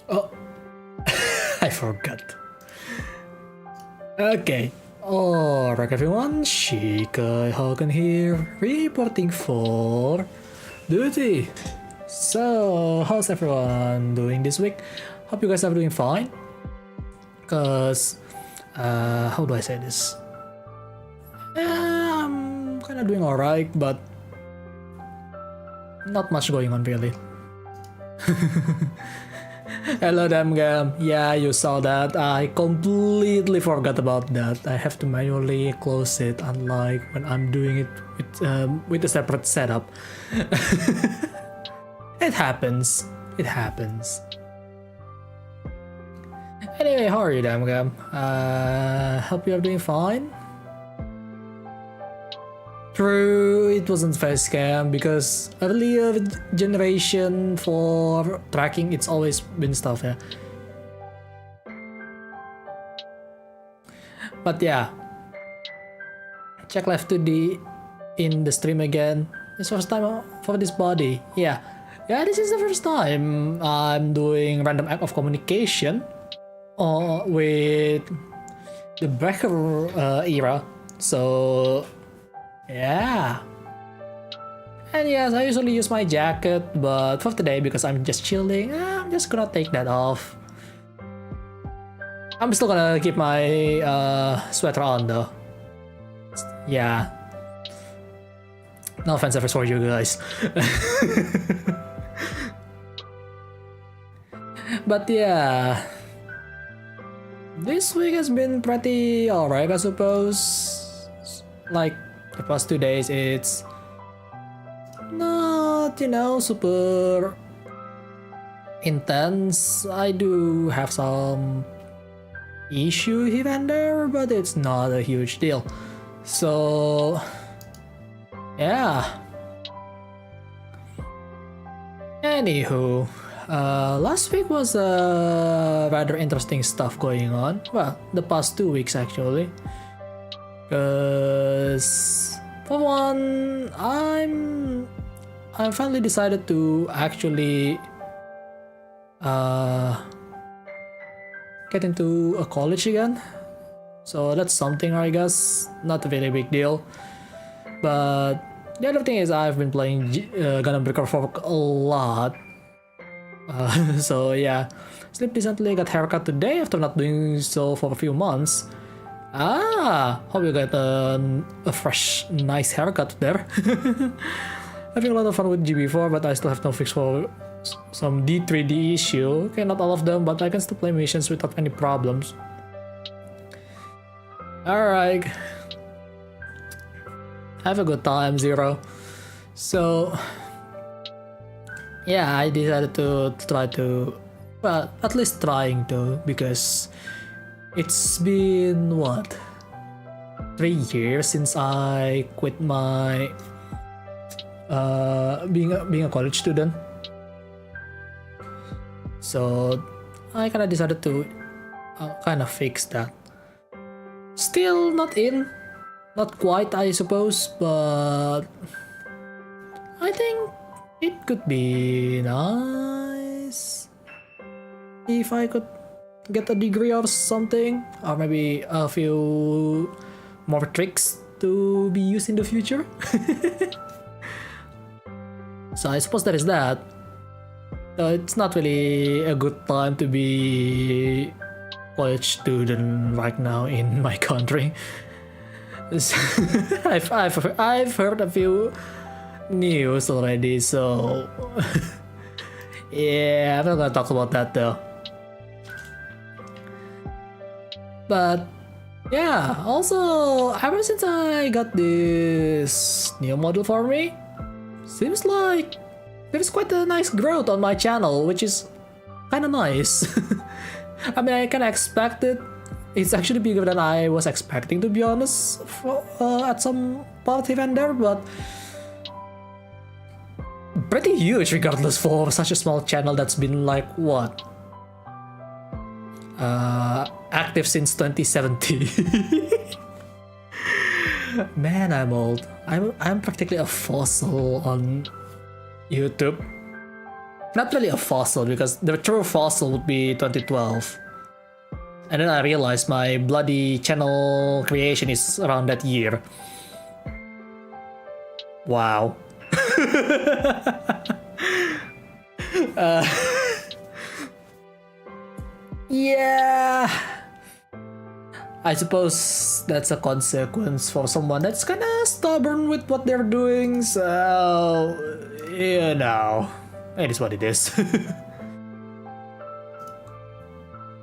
Oh, I forgot. Okay. Alright everyone, Shikai Hogan here, reporting for duty. So, how's everyone doing this week? Hope you guys are doing fine. Cause, how do I say this? I'm kinda doing alright, but not much going on really. Hello Damgam, yeah, you saw that. I completely forgot about that. I have to manually close it, unlike when I'm doing it with a separate setup. It happens. It happens. Anyway, how are you Damgam? Hope you're doing fine. True, it wasn't face cam because earlier generation for tracking it's always been stuff, yeah. But yeah, check left to the in the stream again. It's first time for this body, yeah. This is the first time I'm doing random act of communication with the breaker era, so. Yeah. And yes, I usually use my jacket, but for today, because I'm just chilling, I'm just gonna take that off. I'm still gonna keep my sweater on though. Yeah. No offense ever for you guys. But yeah. This week has been pretty alright, I suppose. Like, the past 2 days, it's not, super intense. I do have some issue here and there, but it's not a huge deal. So, yeah. Anywho, last week was rather interesting stuff going on. Well, the past 2 weeks actually. Cause for one, I finally decided to actually get into a college again. So that's something, I guess, not a very big deal. But the other thing is I've been playing Gundam Breaker for a lot. So yeah, sleep decently, got haircut today after not doing so for a few months. Hope you got a fresh, nice haircut there. Having a lot of fun with GB4, but I still have no fix for some D3D issue. Okay, not all of them, but I can still play missions without any problems. Alright. Have a good time, Zero. So, yeah, I decided to try to, well, at least trying to, because it's been, what, 3 years since I quit my being a college student. So I kinda decided to kinda fix that. Still not in, not quite I suppose, but I think it could be nice if I could get a degree or something, or maybe a few more tricks to be used in the future. So I suppose there is that. It's not really a good time to be college student right now in my country. I've heard a few news already, so yeah, I'm not gonna talk about that though. But yeah, also ever since I got this new model for me, seems like there's quite a nice growth on my channel, which is kinda nice. I mean, I kinda expected it's actually bigger than I was expecting, to be honest, at some part here and there, but pretty huge regardless for such a small channel that's been like, what? Active since 2017. Man, I'm old. I'm practically a fossil on YouTube. Not really a fossil, because the true fossil would be 2012. And then I realized my bloody channel creation is around that year. Wow. Yeah. I suppose that's a consequence for someone that's kinda stubborn with what they're doing, so... you know... it is what it is.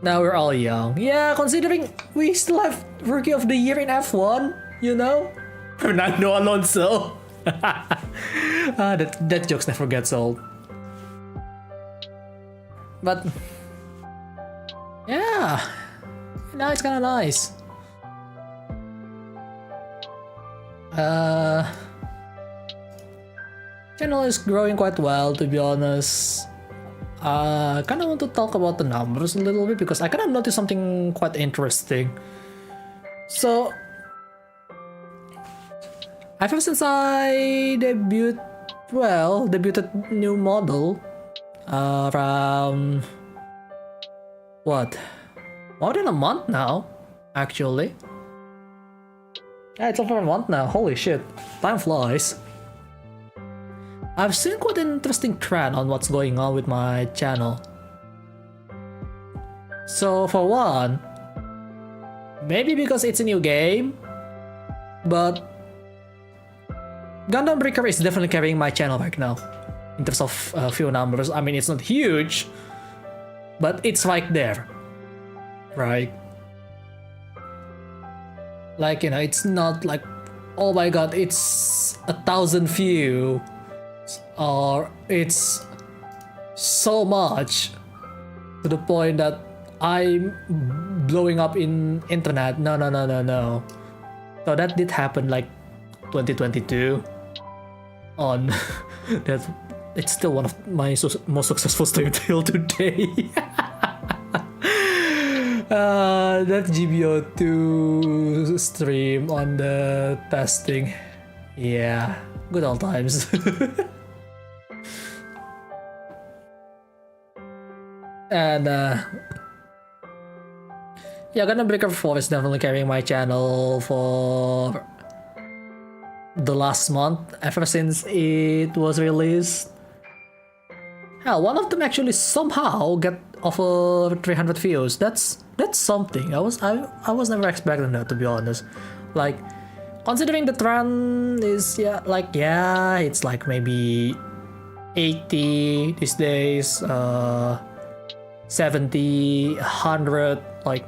Now we're all young. Yeah, considering we still have Rookie of the Year in F1, you know? Fernando Alonso. That joke never gets old. But... yeah, now it's kind of nice. Channel is growing quite well, to be honest. I kind of want to talk about the numbers a little bit because I kind of noticed something quite interesting. So, ever since I debuted new model around what? More than a month now, actually. Yeah, it's over a month now. Holy shit, time flies. I've seen quite an interesting trend on what's going on with my channel. So for one, maybe because it's a new game, but Gundam Breaker is definitely carrying my channel right now. In terms of few numbers, I mean it's not huge, but it's right there, right? Like, you know, it's not like, oh my god, it's 1,000 views, or it's so much to the point that I'm blowing up in internet. No. So that did happen like 2022 on that. It's still one of my most successful streams till today. That GBO2 stream on the testing. Yeah, good old times. And yeah, Gundam Breaker 4 is definitely carrying my channel for the last month, ever since it was released. Hell, one of them actually somehow get over 300 views. That's something. I was never expecting that, to be honest. Like, considering the trend is it's like maybe 80 these days, 70, 100. Like,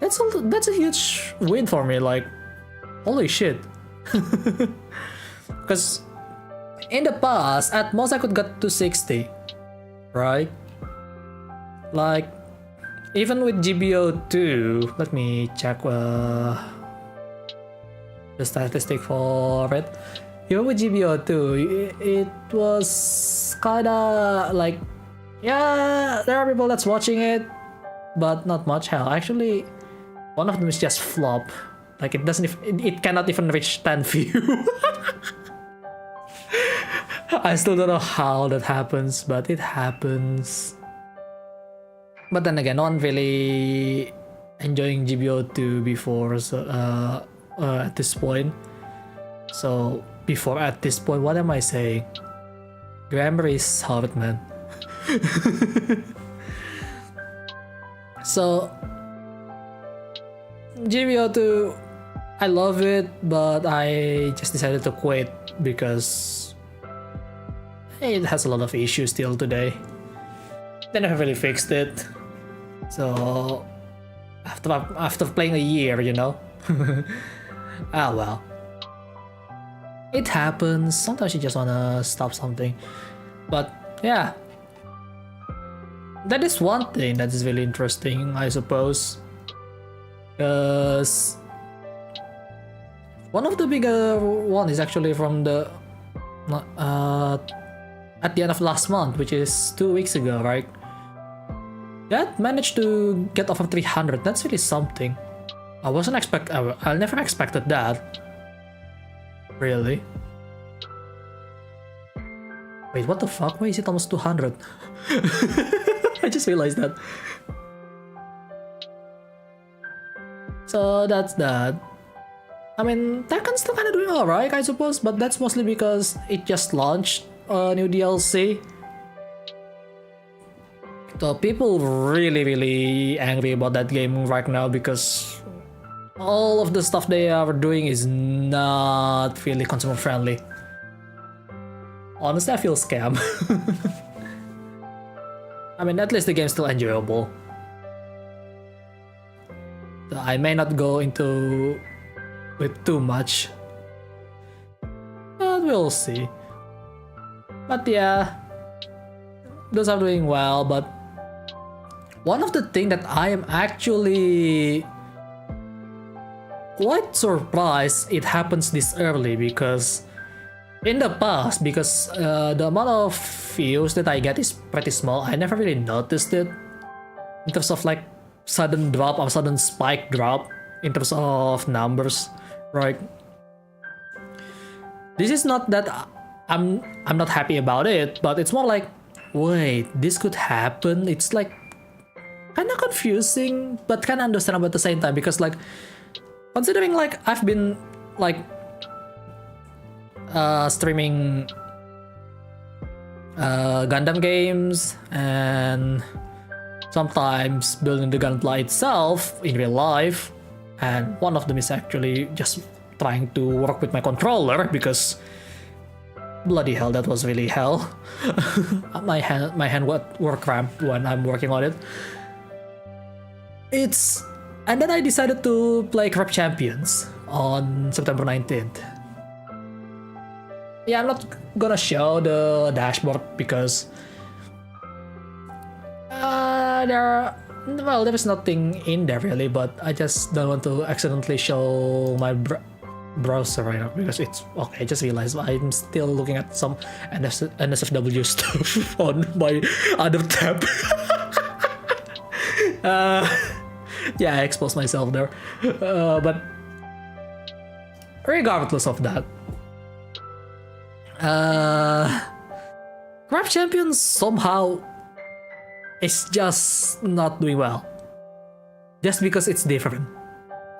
that's a huge win for me. Like, holy shit. Because in the past, at most I could get to 60, right? Like, even with GBO2, let me check the statistic for it. Even with GBO2, it was kinda like, yeah, there are people that's watching it, but not much. Hell, actually, one of them is just flop. Like, it cannot even reach 10 views. I still don't know how that happens, but it happens. But then again, no one really enjoying GBO2 before, so, at this point. So, before at this point, what am I saying? Grammar is hard, man. So, GBO2, I love it, but I just decided to quit because it has a lot of issues still today. They never really fixed it. So after playing a year, you know. Ah well. It happens. Sometimes you just wanna stop something. But yeah. That is one thing that is really interesting, I suppose. Because one of the bigger one is actually from the at the end of last month, which is 2 weeks ago, right? That managed to get over 300. That's really something. I never expected that. Really. Wait, what the fuck? Why is it almost 200? I just realized that. So that's that. I mean, Tekken's still kind of doing alright, I suppose, but that's mostly because it just launched a new DLC. So people really angry about that game right now because all of the stuff they are doing is not really consumer friendly. Honestly, I feel scam. I mean, at least the game's still enjoyable. So I may not go into with too much, but we'll see. But yeah, those are doing well. But one of the things that I am actually quite surprised it happens this early, because in the past, because the amount of views that I get is pretty small, I never really noticed it in terms of like sudden drop or sudden spike drop in terms of numbers, right? This is not that I'm not happy about it, but it's more like, wait, this could happen. It's like kind of confusing, but kind of understandable at the same time, because like considering like I've been like streaming Gundam games and sometimes building the Gunpla itself in real life, and one of them is actually just trying to work with my controller, because bloody hell, that was really hell. my hand were cramped when I'm working on it. And then I decided to play Crab Champions on September 19th. Yeah, I'm not gonna show the dashboard because there is nothing in there really, but I just don't want to accidentally show my browser right now, because it's okay. I just realized I'm still looking at some NSFW stuff on my other tab. Yeah, I exposed myself there, but regardless of that, Crab Champions somehow is just not doing well, just because it's different.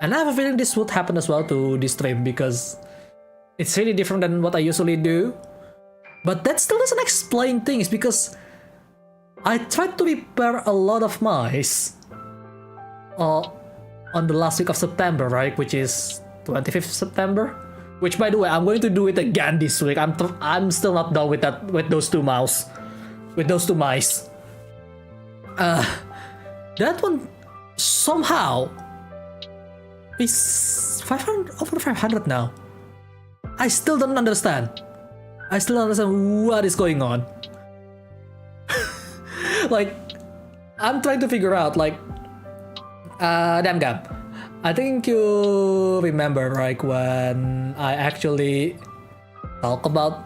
And I have a feeling this would happen as well to this stream, because it's really different than what I usually do. But that still doesn't explain things, because I tried to repair a lot of mice on the last week of September, right? Which is 25th September. Which, by the way, I'm going to do it again this week. I'm still not done with that, with those two mice. That one somehow is 500, over 500 now. I still don't understand. What is going on. Like, I'm trying to figure out, like, damn Gab, I think you remember, like, when I actually talk about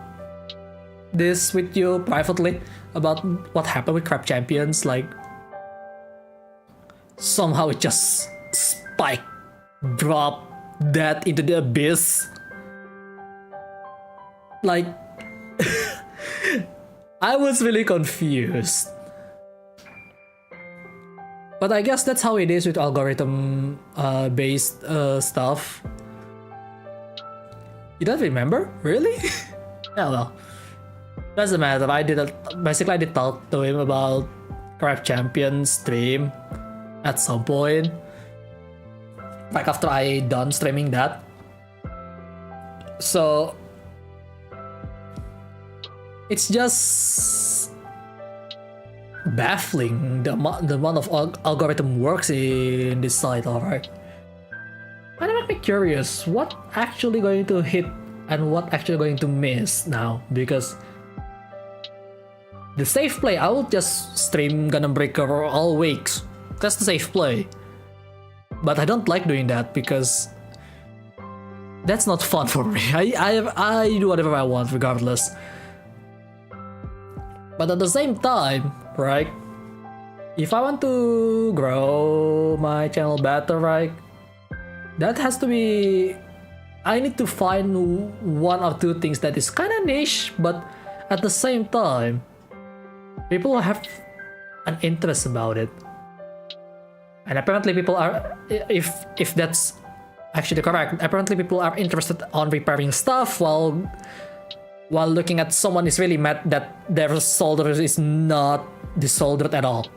this with you privately about what happened with Crab Champions. Like, somehow it just spiked, dropped that into the abyss. Like, I was really confused. But I guess that's how it is with algorithm based stuff. You don't remember? Really? Yeah, well, doesn't matter. I did talk to him about Crab Champions stream at some point, like after I done streaming that. So it's just baffling the amount of algorithm works in this site, alright? And it makes me curious what actually going to hit and what actually going to miss now, because the safe play, I will just stream Gundam Breaker all weeks. That's the safe play. But I don't like doing that because that's not fun for me. I do whatever I want regardless. But at the same time, right, if I want to grow my channel better, right, that has to be, I need to find one or two things that is kind of niche, but at the same time, people have an interest about it. And apparently people are, if that's actually correct, apparently people are interested on repairing stuff while looking at someone is really mad that their solder is not desoldered at all.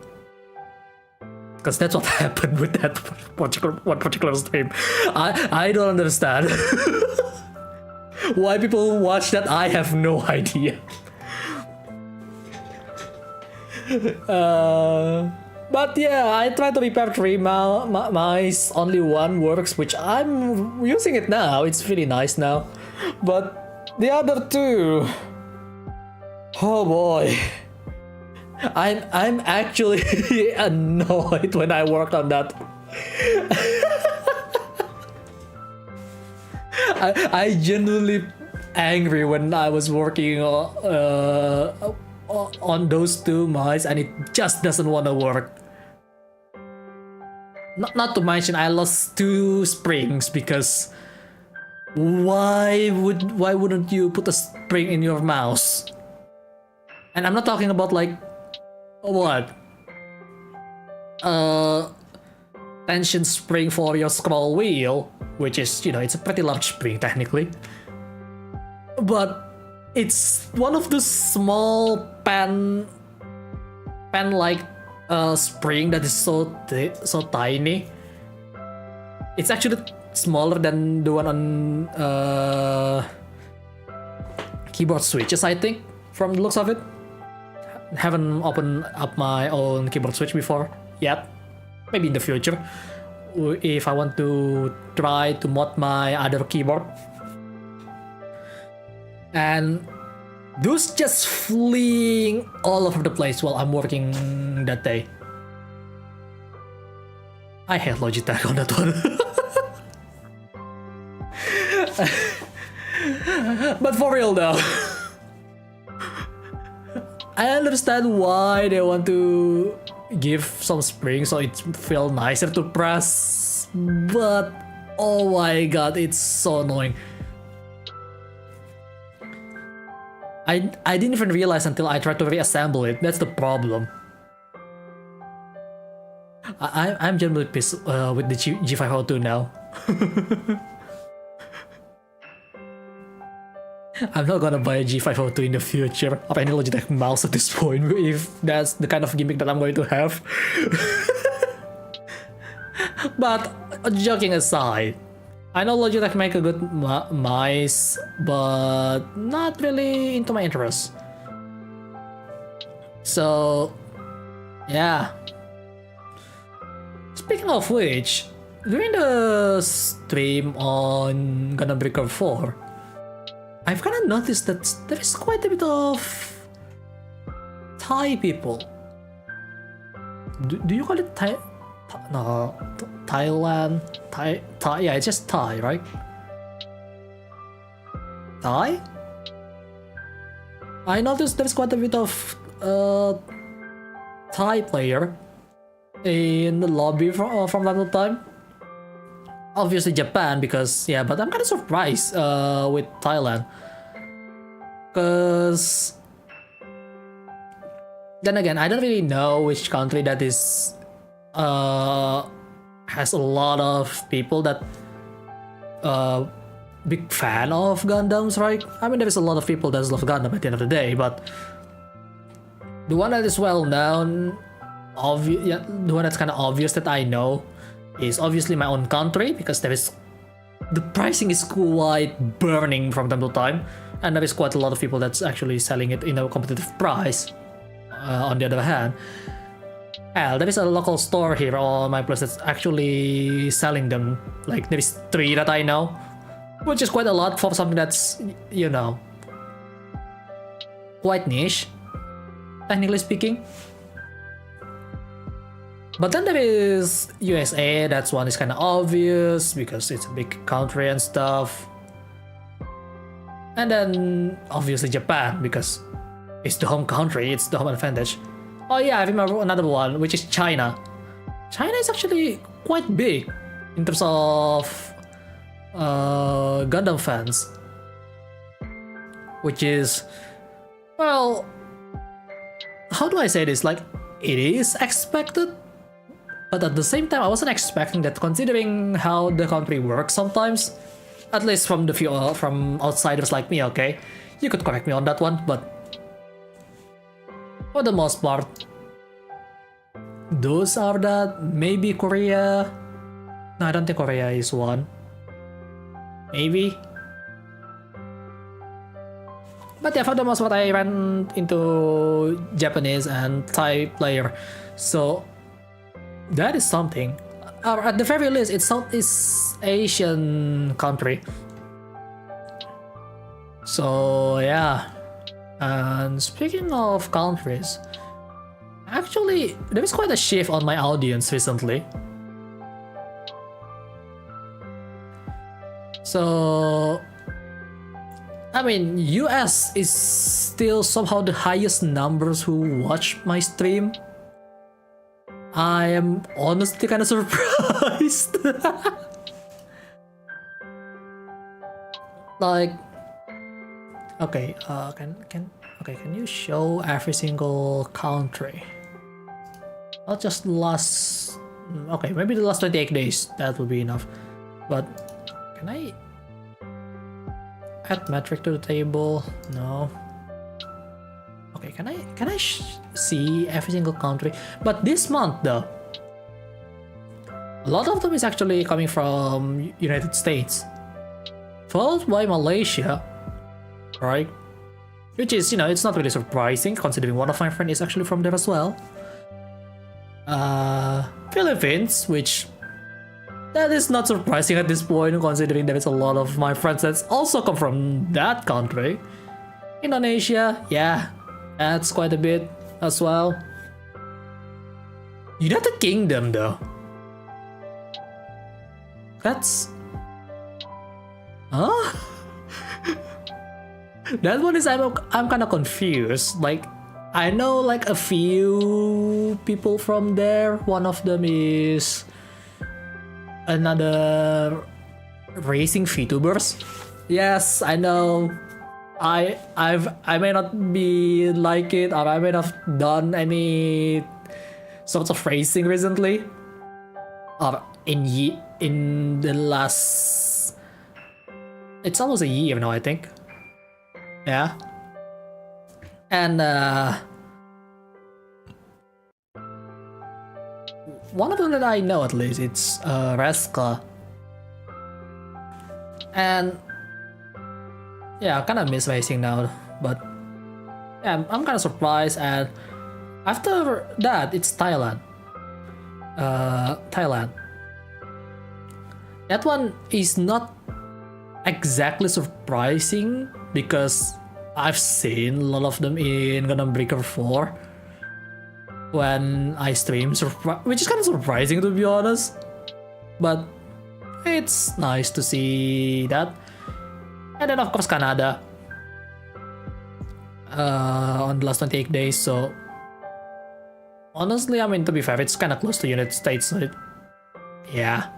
Because that's what happened with that particular stream. I don't understand. Why people watch that, I have no idea. But yeah, I tried to repair 3 mice, only one works, which I'm using it now, it's really nice now. But the other 2, oh boy. I'm actually annoyed when I work on that. I genuinely angry when I was working on those 2 mice and it just doesn't want to work. Not to mention I lost 2 springs because why wouldn't you put a spring in your mouse? And I'm not talking about like what tension spring for your scroll wheel, which is, you know, it's a pretty large spring technically, but it's one of those small pen like spring that is so tiny. It's actually smaller than the one on keyboard switches, I think, from the looks of it. Haven't opened up my own keyboard switch before yet. Maybe in the future, if I want to try to mod my other keyboard. And those just fleeing all over the place while I'm working that day. I hate Logitech on that one. But for real though, I understand why they want to give some spring so it feels nicer to press, but oh my god, it's so annoying. I didn't even realize until I tried to reassemble it. That's the problem. I'm genuinely pissed with the G502 now. I'm not gonna buy a G502 in the future or any Logitech mouse at this point if that's the kind of gimmick that I'm going to have. But joking aside, I know Logitech make a good mice, but not really into my interest. So, yeah. Speaking of which, during the stream on Gundam Breaker 4, I've kind of noticed that there is quite a bit of Thai people. Do you call it Thai? No, Thailand? Thai? Yeah, it's just Thai, right? Thai? I noticed there's quite a bit of Thai player in the lobby from time to time. Obviously Japan, because yeah, but I'm kind of surprised with Thailand, because then again, I don't really know which country that is has a lot of people that big fan of Gundams, right? I mean, there is a lot of people that love Gundam at the end of the day, but the one that is well known, the one that's kind of obvious that I know is obviously my own country, because the pricing is quite burning from time to time, and there is quite a lot of people that's actually selling it in a competitive price. On the other hand, there is a local store here on my place that's actually selling them. Like there is 3 that I know, which is quite a lot for something that's, you know, quite niche, technically speaking. But then there is USA, that's one is kind of obvious because it's a big country and stuff. And then obviously Japan, because it's the home country, it's the home advantage. Oh yeah, I remember another one, which is China. China is actually quite big in terms of Gundam fans, which is Well, how do I say this? Like, it is expected, but at the same time, I wasn't expecting that, considering how the country works sometimes. At least from the few from outsiders like me, okay? You could correct me on that one, but for the most part, those are that. Maybe Korea. No, I don't think Korea is one. Maybe. But yeah, for the most part, I ran into Japanese and Thai player, so that is something. At the very least, it's Southeast Asian country. So yeah. And speaking of countries, actually, there is quite a shift on my audience recently. So, I mean, US is still somehow the highest numbers who watch my stream. I am honestly kind of surprised. Like, okay, can you show every single country? Not just last. Okay, maybe the last 28 days. That would be enough. But can I add metric to the table? No. Okay, can I see every single country? But this month though, a lot of them is actually coming from United States, followed by Malaysia, right? Which is, you know, it's not really surprising considering one of my friends is actually from there as well. Philippines, which that is not surprising at this point considering there is a lot of my friends that also come from that country. Indonesia, yeah, that's quite a bit as well. United Kingdom though, that's that one is I'm kind of confused. Like, I know like a few people from there. One of them is another racing Vtubers. Yes, I know. I may not be like it, or I may not have done any sorts of racing recently, or in the last. It's almost a year now, I think. Yeah. And one of them that I know, at least, it's R.A.O.C. And yeah, I kind of miss racing now, but yeah, I'm kind of surprised. And after that, it's Thailand. Thailand. That one is not exactly surprising because I've seen a lot of them in Gundam Breaker 4 when I stream, which is kind of surprising to be honest. But it's nice to see that. And then of course Canada on the last 28 days. So honestly, I mean, to be fair, it's kind of close to United States. So yeah.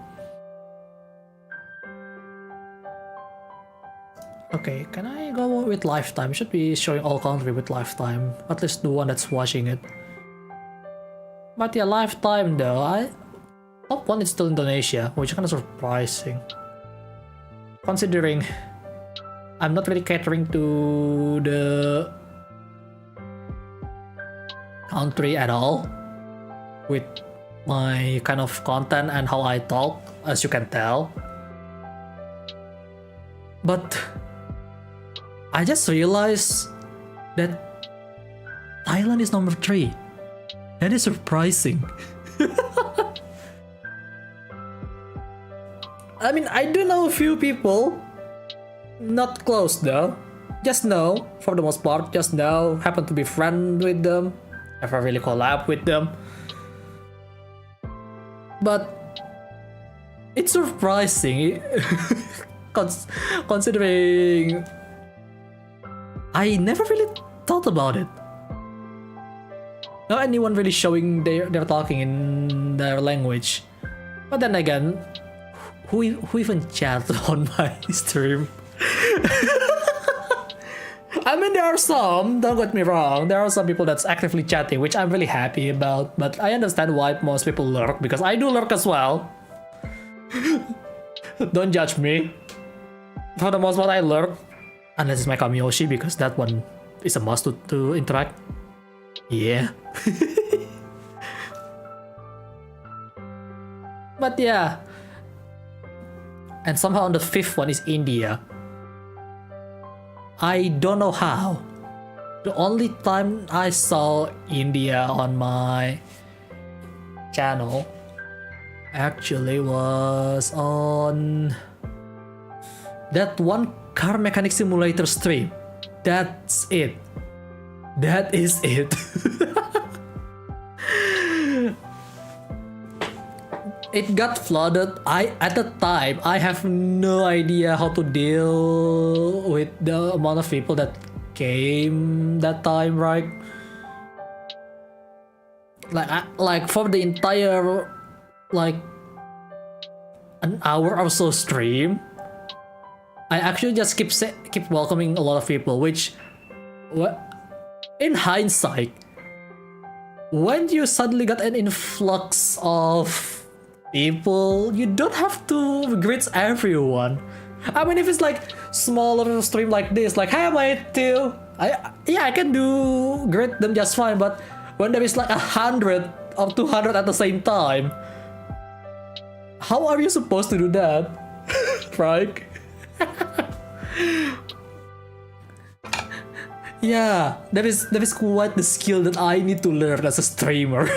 Okay, can I go with lifetime? Should be showing all country with lifetime, at least the one that's watching it. But yeah, lifetime though, top one is still Indonesia, which is kind of surprising, considering I'm not really catering to the country at all with my kind of content and how I talk, as you can tell. But I just realized that Thailand is number 3. That is surprising. I mean, I do know a few people, not close though, just know, for the most part, just know, happen to be friend with them, never really collab with them. But it's surprising, considering I never really thought about it. Not anyone really showing they're talking in their language. But then again, who even chats on my stream? I mean, there are some, don't get me wrong, there are some people that's actively chatting, which I'm really happy about, but I understand why most people lurk, because I do lurk as well. Don't judge me. For the most part, I lurk. Unless it's my Kamiyoshi, because that one is a must to interact. Yeah. But yeah. And somehow on the fifth one is India. I don't know how. The only time I saw India on my channel actually was on that one car mechanic simulator stream. That's it. That is it. It got flooded. At the time I have no idea how to deal with the amount of people that came that time, right? Like for the entire like an hour or so stream, I actually just keep welcoming a lot of people, which in hindsight, when you suddenly got an influx of people, you don't have to greet everyone. I mean, if it's like smaller stream like this, like hey mate too, I can do greet them just fine. But when there is like 100 or 200 at the same time, how are you supposed to do that? Right? Yeah, that is quite the skill that I need to learn as a streamer.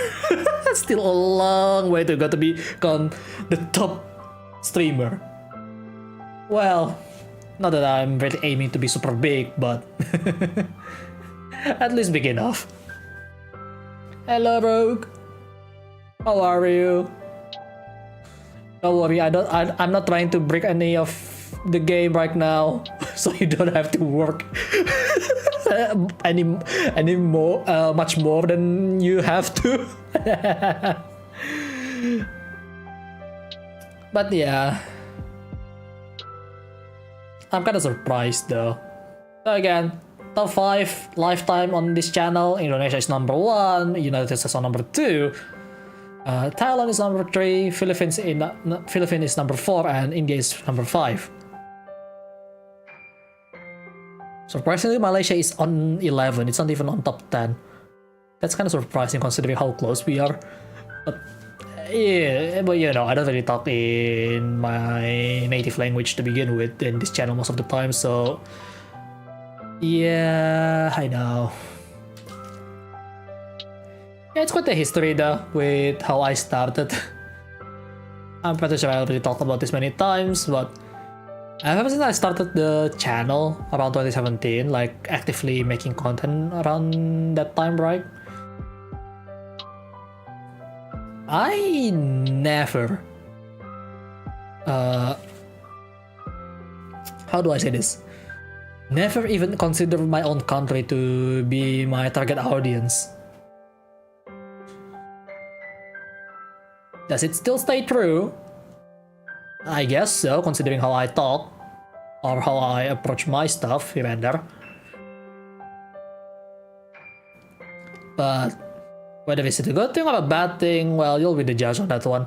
Still a long way to go to become the top streamer. Well, not that I'm really aiming to be super big, but at least big enough. Hello, Rogue. How are you? Don't worry, I'm not trying to break any of the game right now, so you don't have to work any more, much more than you have to. But yeah, I'm kind of surprised though. So again, top 5 lifetime on this channel. Indonesia is number 1, United States is on number 2, Thailand is number 3, Philippines is number 4, and India is number 5. Surprisingly, Malaysia is on 11. It's not even on top 10. That's kind of surprising considering how close we are. But yeah, but you know, I don't really talk in my native language to begin with in this channel most of the time, so yeah, I know. Yeah, it's quite a history though with how I started. I'm pretty sure I already talked about this many times, but ever since I started the channel around 2017, like actively making content around that time, right? I never how do I say this? Never even considered my own country to be my target audience. Does it still stay true? I guess so, considering how I talk or how I approach my stuff here and there. But whether it's a good thing or a bad thing, well, you'll be the judge on that one.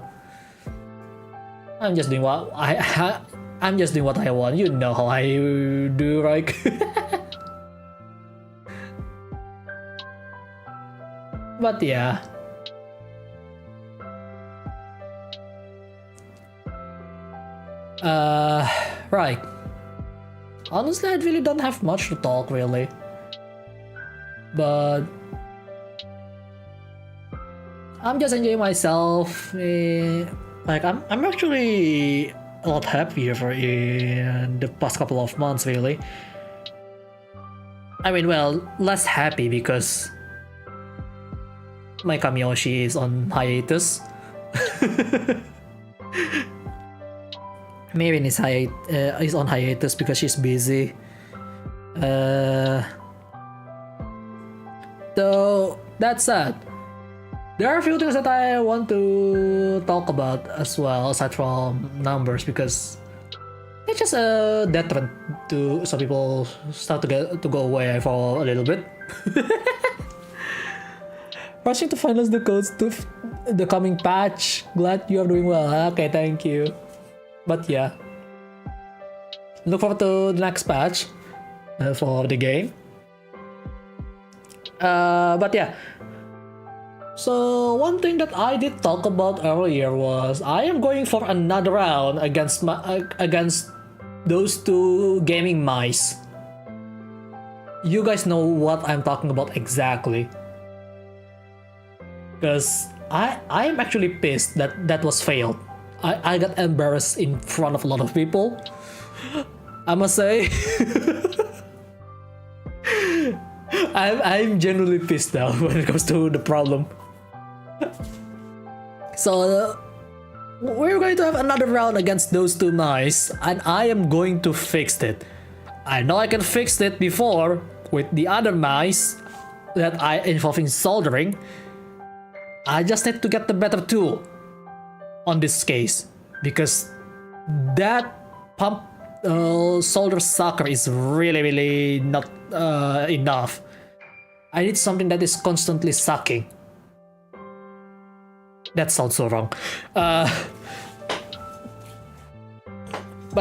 I'm just doing what I'm just doing what I want. You know how I do, right? But yeah. Right. Honestly, I really don't have much to talk, really. But I'm just enjoying myself. Like I'm actually a lot happier in the past couple of months, really. I mean, well, less happy because my Kamiyoshi is on hiatus. Marin is on hiatus because she's busy. Though that's sad. There are a few things that I want to talk about as well, aside from numbers, because it's just a deterrent some people start to go away for a little bit. Rushing to finalize the codes to the coming patch. Glad you are doing well. Okay, thank you. But yeah, look forward to the next patch for the game. But yeah. So one thing that I did talk about earlier was I am going for another round against those two gaming mice. You guys know what I'm talking about exactly. Because I'm actually pissed that was failed. I got embarrassed in front of a lot of people, I must say. I'm genuinely pissed now when it comes to the problem. So we're going to have another round against those two mice, and I am going to fix it. I know I can fix it before with the other mice that I involving soldering. I just need to get the better tool on this case, because that pump solder sucker is really not enough. I need something that is constantly sucking. That sounds so wrong. But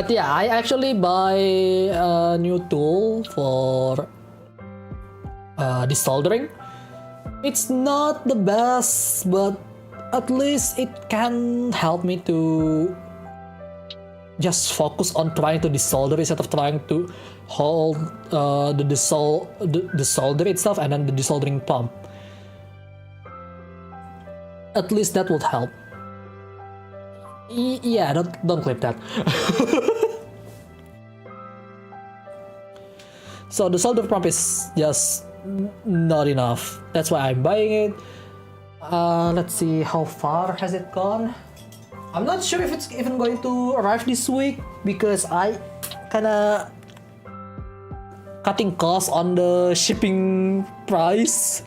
yeah, I actually buy a new tool for desoldering. It's not the best, but at least it can help me to just focus on trying to desolder instead of trying to hold the solder itself and then the desoldering pump. At least that would help. Yeah, don't clip that. So the solder pump is just not enough. That's why I'm buying it. Let's see, how far has it gone? I'm not sure if it's even going to arrive this week, because I kinda cutting costs on the shipping price.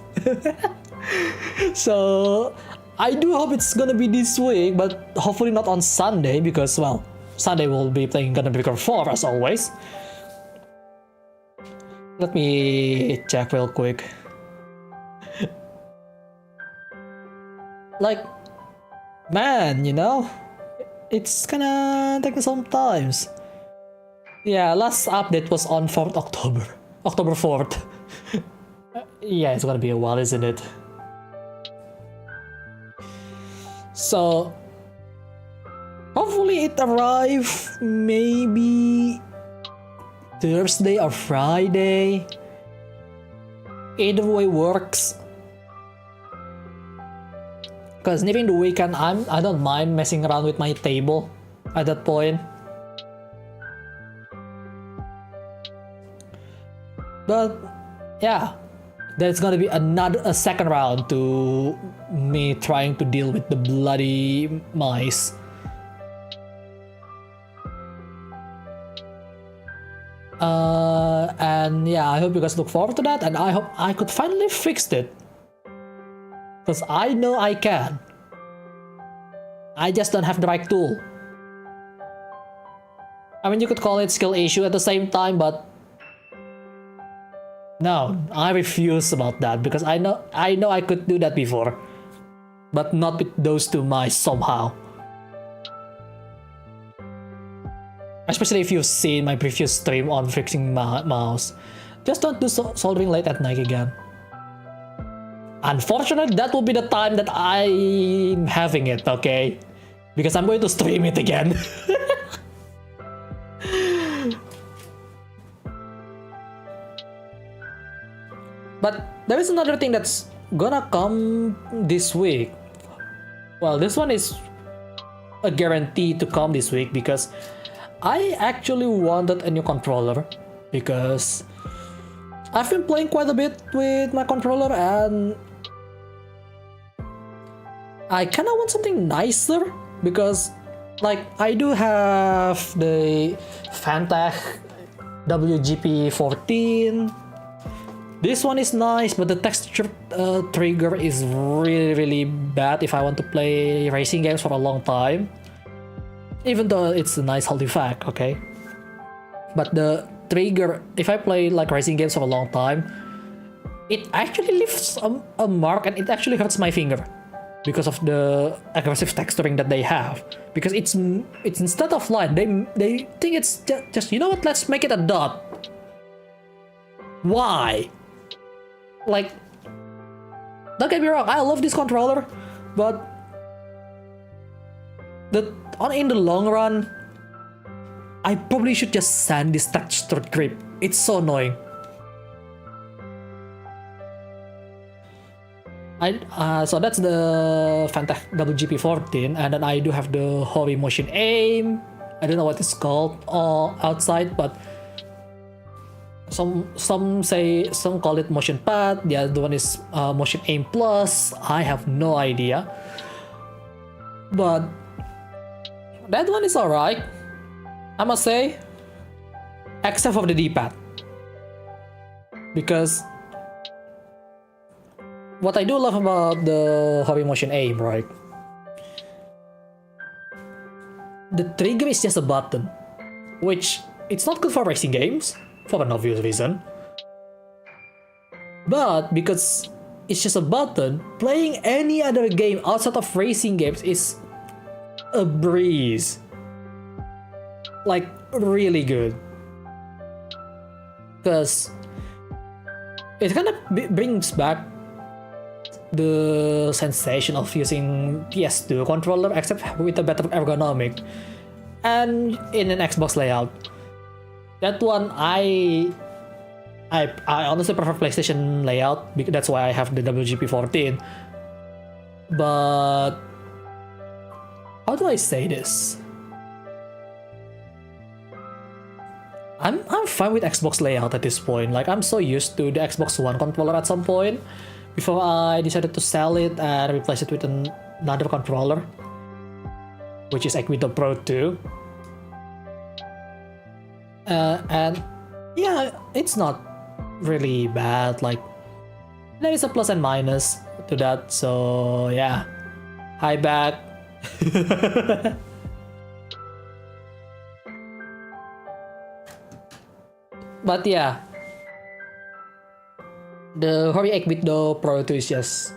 So I do hope it's gonna be this week, but hopefully not on Sunday, because, well, Sunday we'll be playing Gundam Breaker 4 as always. Let me check real quick. Like, man, you know, it's kinda taking some times. Yeah, last update was on 4th October. October 4th. Yeah, it's gonna be a while, isn't it? So hopefully it arrives maybe Thursday or Friday. Either way works. Because during the weekend, I don't mind messing around with my table at that point. But yeah, there's gonna be a second round to me trying to deal with the bloody mice. And yeah, I hope you guys look forward to that, and I hope I could finally fix it. Because I know I can. I just don't have the right tool. I mean, you could call it skill issue at the same time, but no, I refuse about that, because I know I could do that before, but not with those two mice somehow. Especially if you've seen my previous stream on fixing mouse. Just don't do soldering late at night again. Unfortunately, that will be the time that I'm having it, okay? Because I'm going to stream it again. But there is another thing that's gonna come this week. Well, this one is a guarantee to come this week, because I actually wanted a new controller, because I've been playing quite a bit with my controller and I kinda want something nicer, because like I do have the Fantech WGP14. This one is nice, but the texture trigger is really bad if I want to play racing games for a long time. Even though it's a nice artifact, okay? but the trigger, if I play like racing games for a long time, it actually leaves a mark and it actually hurts my finger because of the aggressive texturing that they have. Because it's instead of line, they think it's just you know what, let's make it a dot. Why? Like, don't get me wrong, I love this controller, but in the long run, I probably should just sand this textured grip. It's so annoying. So that's the Fantasy WGP14, and then I do have the Hori Motion Aim. I don't know what it's called outside, but some call it Motion Pad. The other one is Motion Aim Plus. I have no idea, but that one is alright, I must say, except for the D-pad, because what I do love about the Hori Motion Aim, right? The trigger is just a button, which it's not good for racing games, for an obvious reason. But because it's just a button, playing any other game outside of racing games is a breeze. Like, really good. Because it kind of brings back the sensation of using PS2 controller, except with a better ergonomic and in an Xbox layout. That one I honestly prefer PlayStation layout, because that's why I have the WGP14. But how do I say this? I'm fine with Xbox layout at this point. Like, I'm so used to the Xbox One controller at some point before I decided to sell it and replace it with another controller, which is the Pro 2. And yeah, it's not really bad. Like, there is a plus and minus to that. So yeah, hi back. But yeah, the Hori 8-bit Pro 2 is just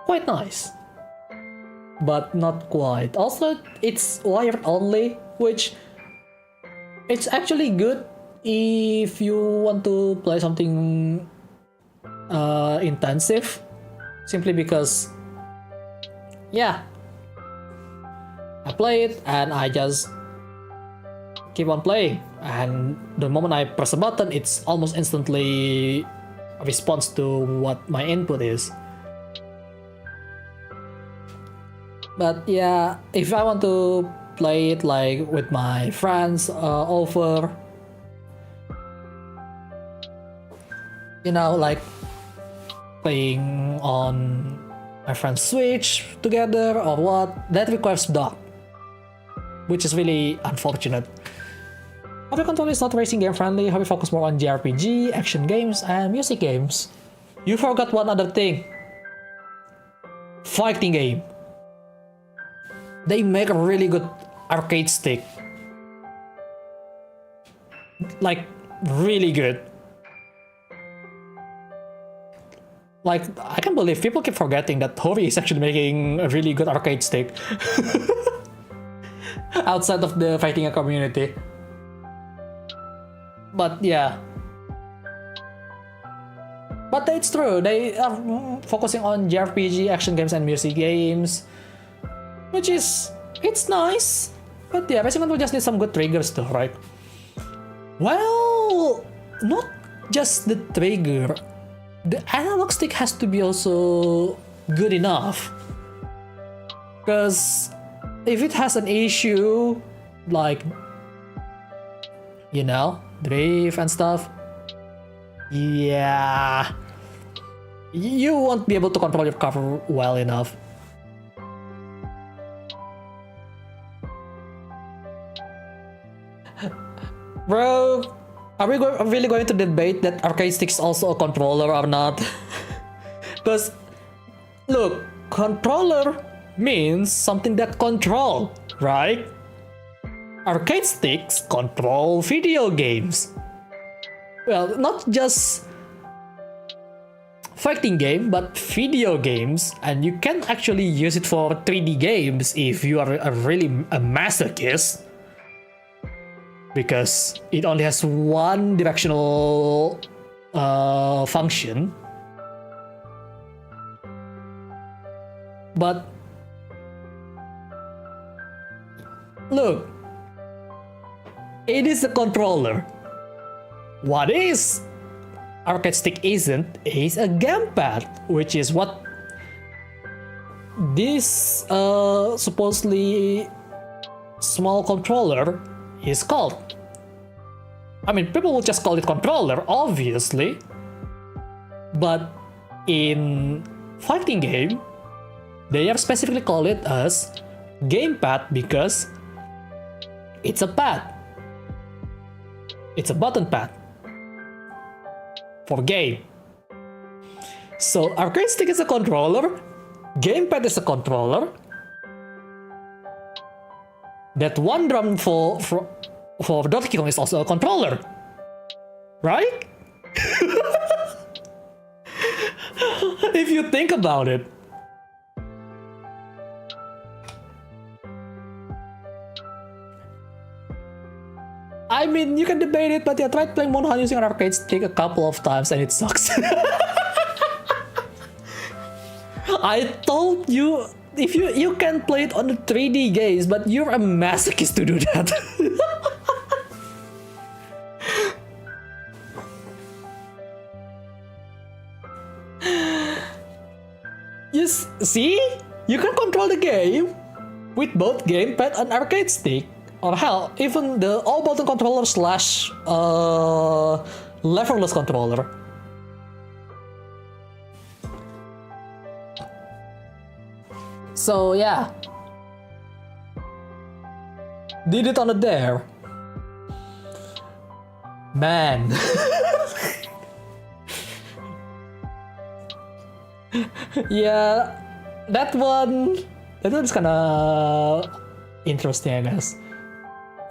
quite nice, but not quite. Also, it's wired only, which it's actually good if you want to play something intensive, simply because, yeah, I play it and I just keep on playing, and the moment I press a button, it's almost instantly a response to what my input is. But yeah, if I want to play it like with my friends over, you know, like playing on my friend's Switch together or what, that requires dock, which is really unfortunate. Hobby controller is not racing game friendly. Hobby focus more on JRPG, action games, and music games. You forgot one other thing. Fighting game. They make a really good arcade stick. Like, really good. Like, I can't believe people keep forgetting that Hori is actually making a really good arcade stick. Outside of the fighting community. But yeah. But it's true, they are focusing on JRPG, action games, and music games, which is, it's nice. But yeah, Resident Evil just need some good triggers though, right? Well, not just the trigger. The analog stick has to be also good enough. Because if it has an issue, like, you know, drift and stuff, yeah, you won't be able to control your car well enough. Bro, are we really going to debate that arcade stick is also a controller or not? Because, look, controller means something that control, right? arcade sticks control video games. Well, not just fighting game, but video games, and you can actually use it for 3D games if you are really a masochist, because it only has one directional function. But look, it is a controller. What is arcade stick isn't is a gamepad, which is what this supposedly small controller is called. I mean, people will just call it controller, obviously, but in fighting game, they have specifically called it as gamepad because it's a pad. It's a button pad for game. So arcade stick is a controller, gamepad is a controller. That one drum for Donkey Kong is also a controller, right? If you think about it. I mean, you can debate it, but I tried playing Monohan using an arcade stick a couple of times and it sucks. I told you, if you can play it on the 3D games, but you're a masochist to do that. Yes, see? You can control the game with both gamepad and arcade stick. Or hell, even the all-button controller slash leverless controller. So yeah, did it on a dare. Man. Yeah, that one's kinda interesting, I guess.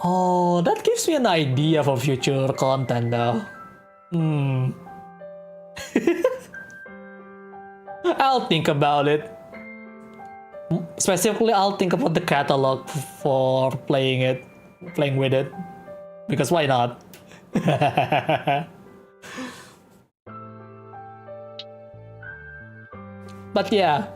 Oh, that gives me an idea for future content though. I'll think about it. Specifically, I'll think about the catalog for playing with it. Because why not? But yeah.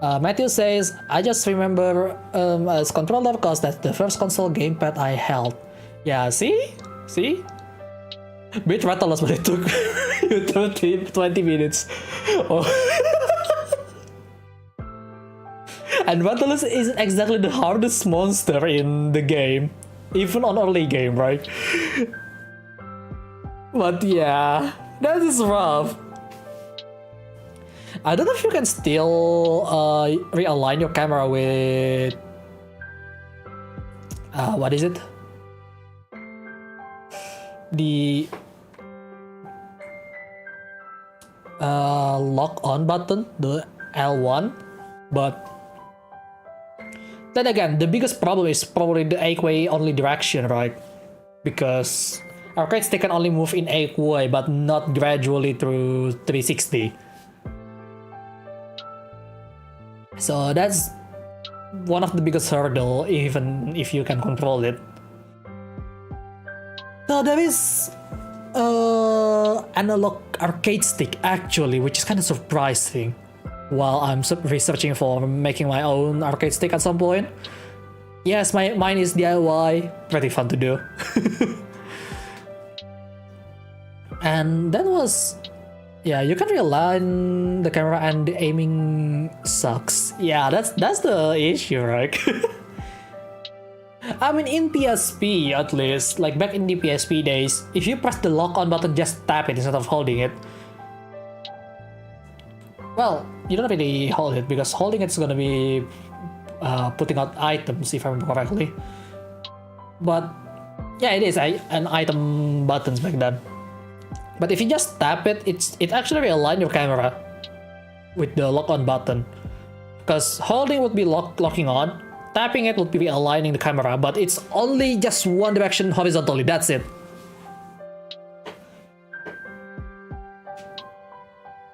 Matthew says, I just remember as controller cause that's the first console gamepad I held. Yeah, see? See? Bit rattleless, but it took you 20 minutes. Oh. And rattleless isn't exactly the hardest monster in the game. Even on early game, right? But yeah, that is rough. I don't know if you can still realign your camera with what is it? The lock on button, the L1, but then again, the biggest problem is probably the 8-way only direction, right? Because arcade stick can only move in 8-way, but not gradually through 360. So that's one of the biggest hurdle, even if you can control it. So there is analog arcade stick actually, which is kind of surprising. While I'm researching for making my own arcade stick at some point. Yes, mine is DIY, pretty fun to do. And that was, yeah, you can realign the camera and the aiming sucks. Yeah, that's the issue, right? I mean, in PSP at least, like back in the PSP days, if you press the lock on button, just tap it instead of holding it. Well, you don't really hold it because holding it's gonna be putting out items if I remember correctly. But yeah, it is an item buttons back then. But if you just tap it, it actually realigns your camera with the lock on button. Because holding would be locking on, tapping it would be aligning the camera, but it's only just one direction horizontally, that's it.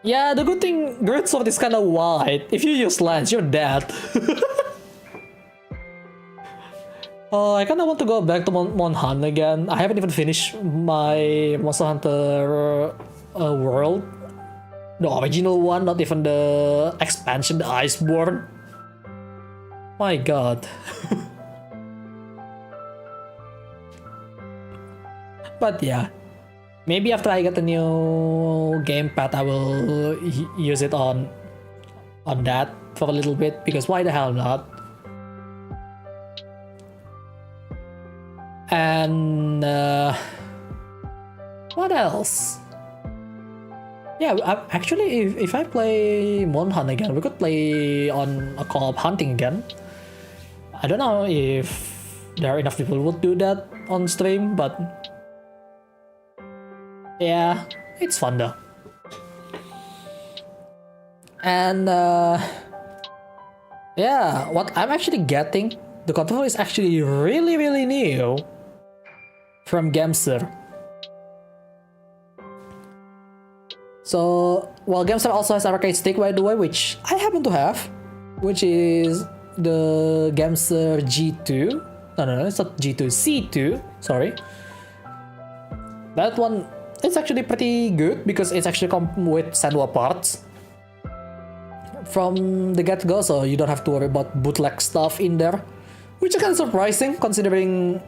Yeah, the good thing, Great Sword is kinda wide. If you use lens, you're dead. Oh, I kinda want to go back to Monhan again. I haven't even finished my Monster Hunter world. The original one, not even the expansion, the Iceborne. My god. But yeah. Maybe after I get a new gamepad, I will use it on that for a little bit, because why the hell not? And what else? Yeah, actually, if I play Monhan again, we could play on a co-op hunting again. I don't know if there are enough people who would do that on stream, but yeah, it's fun though. And yeah, what I'm actually getting, the controller is actually really new from Gamester. So, well, Gamester also has an arcade stick, by the way, which I happen to have, which is the Gamester G2. No, it's not G2, C2, sorry. That one, it's actually pretty good because it's actually come with Sandwa parts from the get-go, so you don't have to worry about bootleg stuff in there, which is kind of surprising considering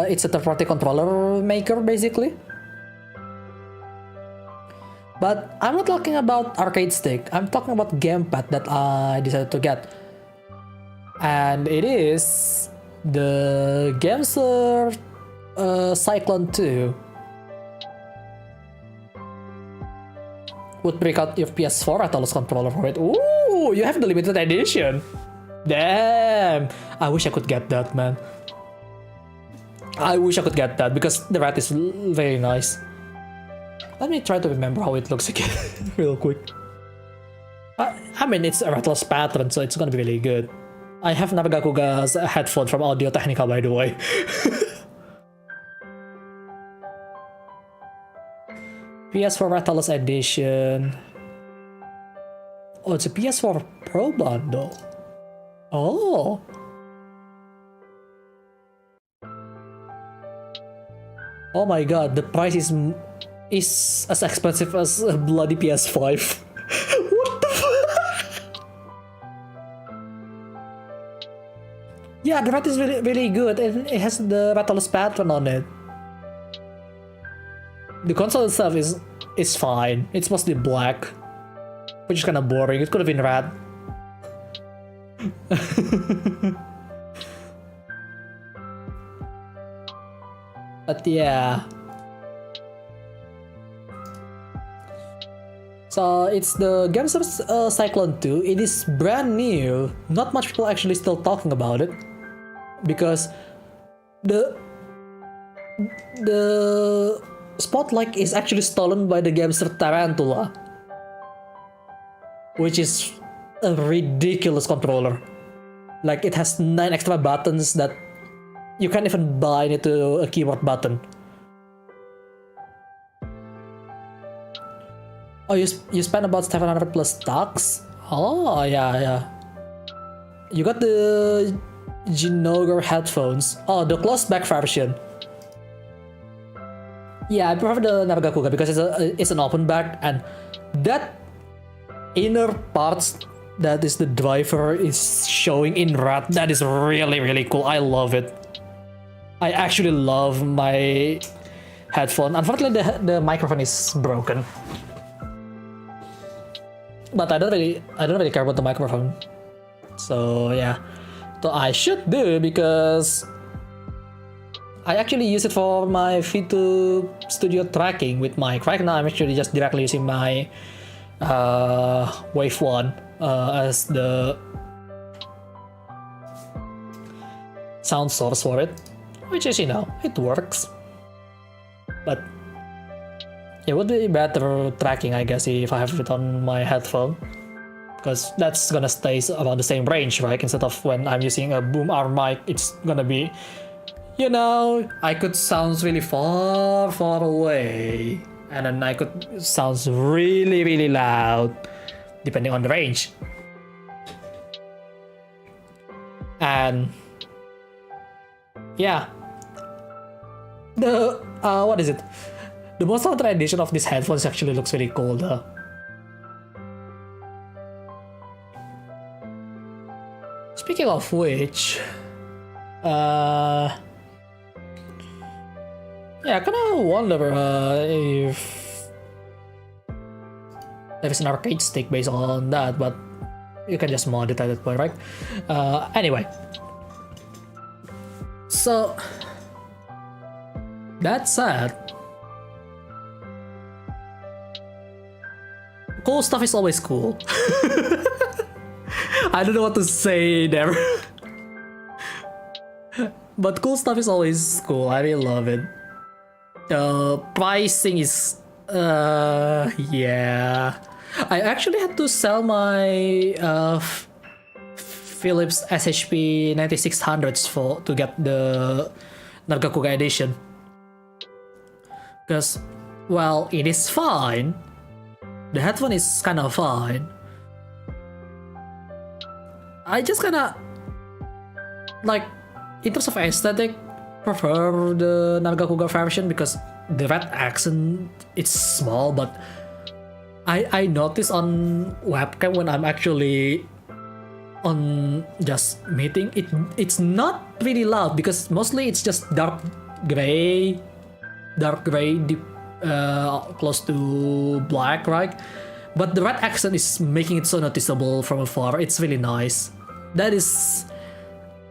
it's a third-party controller maker, basically. But I'm not talking about arcade stick, I'm talking about gamepad that I decided to get. And it is the Gamester Cyclone 2. Would break out your PS4 Atlas controller for it. Ooh, you have the limited edition. Damn, I wish I could get that, man. I wish I could get that because the rat is very nice. Let me try to remember how it looks again, real quick. I mean, it's a ratless pattern, so it's gonna be really good. I have Nabagakuga's headphone from Audio Technica, by the way. PS4 Ratless Edition. Oh, it's a PS4 Pro bundle. Oh. Oh my god, the price is as expensive as a bloody PS5. What the fuck? Yeah, the rat is really good, and it has the Ratless pattern on it. The console itself is fine. It's mostly black, which is kind of boring. It could have been red. But yeah. So it's the Gamester Cyclone 2. It is brand new. Not much people actually still talking about it, because the spotlight is actually stolen by the Gamester Tarantula, which is a ridiculous controller. Like, it has 9 extra buttons that you can't even bind it to a keyboard button. Oh, you spent about 700 plus stocks? Oh, yeah. You got the Jinoger headphones. Oh, the closed back version. Yeah, I prefer the Nabagakuga because it's an open back, and that inner parts that is the driver is showing in red. That is really cool. I love it. I actually love my headphone. Unfortunately, the microphone is broken. But I don't really care about the microphone. So yeah. So I should do, because I actually use it for my Vtuber studio tracking with mic. Right now I'm actually just directly using my Wave 1 as the sound source for it, which is, it works. But it would be better tracking, I guess, if I have it on my headphone, because that's gonna stay around the same range, right? Instead of when I'm using a boom arm mic, it's gonna be, you know, I could sound really far away, and then I could sound really loud, depending on the range. And yeah, the what is it? The most modern edition of this headphones actually looks really cool though. Speaking of which, yeah, I kind of wonder if there is an arcade stick based on that, but you can just mod it at that point, right? Anyway, so that said, cool stuff is always cool. I don't know what to say there. But cool stuff is always cool. I really love it. Pricing is yeah. I actually had to sell my Philips SHP 9600s to get the Nargacuga edition. Because, well, it is fine. The headphone is kind of fine. I just kinda, like, in terms of aesthetic, prefer the Nargacuga version because the red accent is small, but I notice on webcam when I'm actually on just meeting, it's not really loud because mostly it's just dark gray, deep, close to black, right? But the red accent is making it so noticeable from afar. It's really nice. That is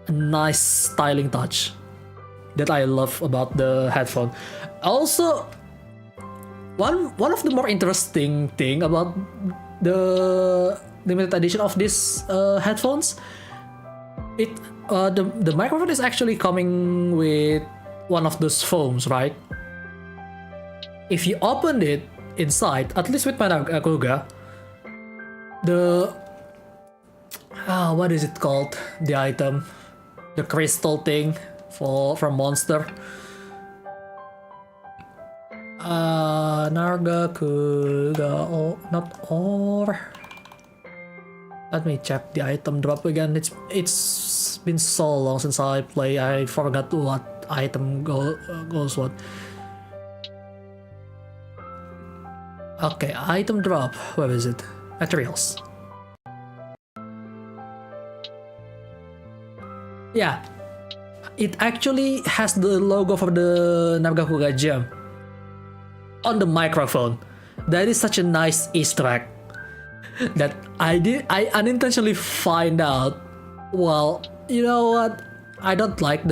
a nice styling touch that I love about the headphone. Also, one of the more interesting thing about the limited edition of these headphones, the microphone is actually coming with one of those foams, right? If you open it inside, at least with my Nargacuga, the what is it called? The item, the crystal thing from Monster. Nargacuga, oh, not or. Let me check the item drop again. It's been so long since I play. I forgot what item goes what. Okay, item drop. Where is it? Materials. Yeah, it actually has the logo for the Nargacuga gem on the microphone. That is such a nice Easter egg that I unintentionally find out. Well, you know what? I don't like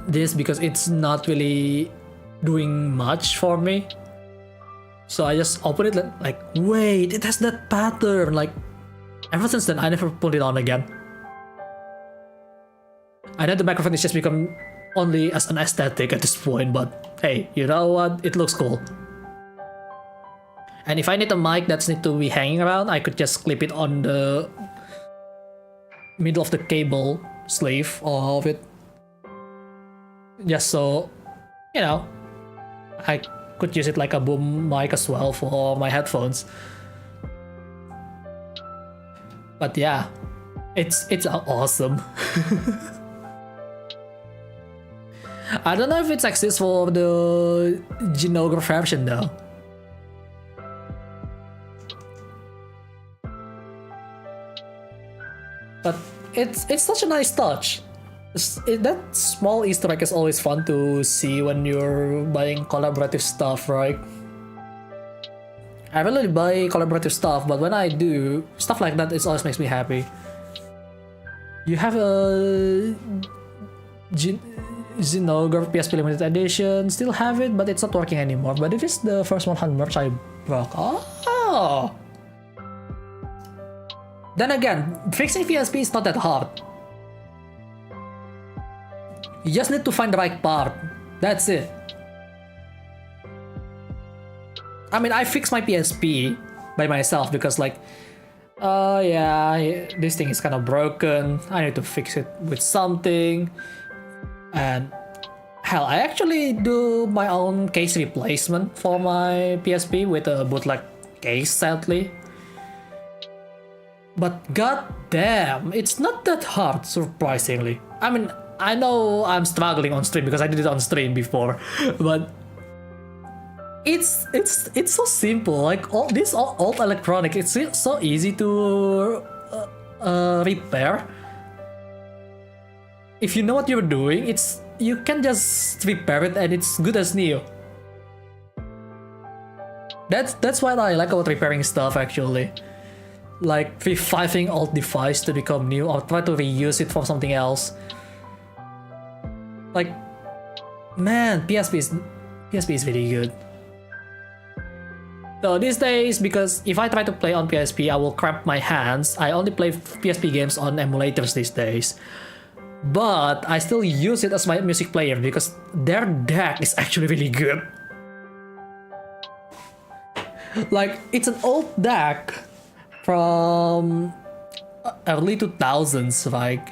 this because it's not really doing much for me. So I just open it like, wait, it has that pattern. Like, ever since then, I never put it on again. I know the microphone is just become only as an aesthetic at this point, but hey, you know what? It looks cool. And if I need a mic that's need to be hanging around, I could just clip it on the middle of the cable sleeve of it. Just so, you know, I could use it like a boom mic as well for my headphones. But yeah, it's awesome. I don't know if it exists for the Genograph version though. But it's such a nice touch. That small Easter egg is always fun to see when you're buying collaborative stuff, right? I really buy collaborative stuff, but when I do, stuff like that, it always makes me happy. You have a Xenograph PSP Limited Edition, still have it, but it's not working anymore. But it is the first 100 merch I broke. Oh! Then again, fixing PSP is not that hard. You just need to find the right part. That's it. I mean, I fixed my PSP, by myself because like, oh yeah, this thing is kind of broken. I need to fix it with something. And hell, I actually do my own case replacement for my PSP with a bootleg case, sadly. But goddamn, it's not that hard, surprisingly. I mean, I know I'm struggling on stream because I did it on stream before, but it's so simple. Like all this old electronic, it's so easy to repair. If you know what you're doing, you can just repair it and it's good as new. That's what I like about repairing stuff actually. Like reviving old device to become new or try to reuse it for something else. Like, man, PSP is really good. So these days, because if I try to play on PSP, I will cramp my hands. I only play PSP games on emulators these days. But I still use it as my music player because their deck is actually really good. Like, it's an old deck from early 2000s, like,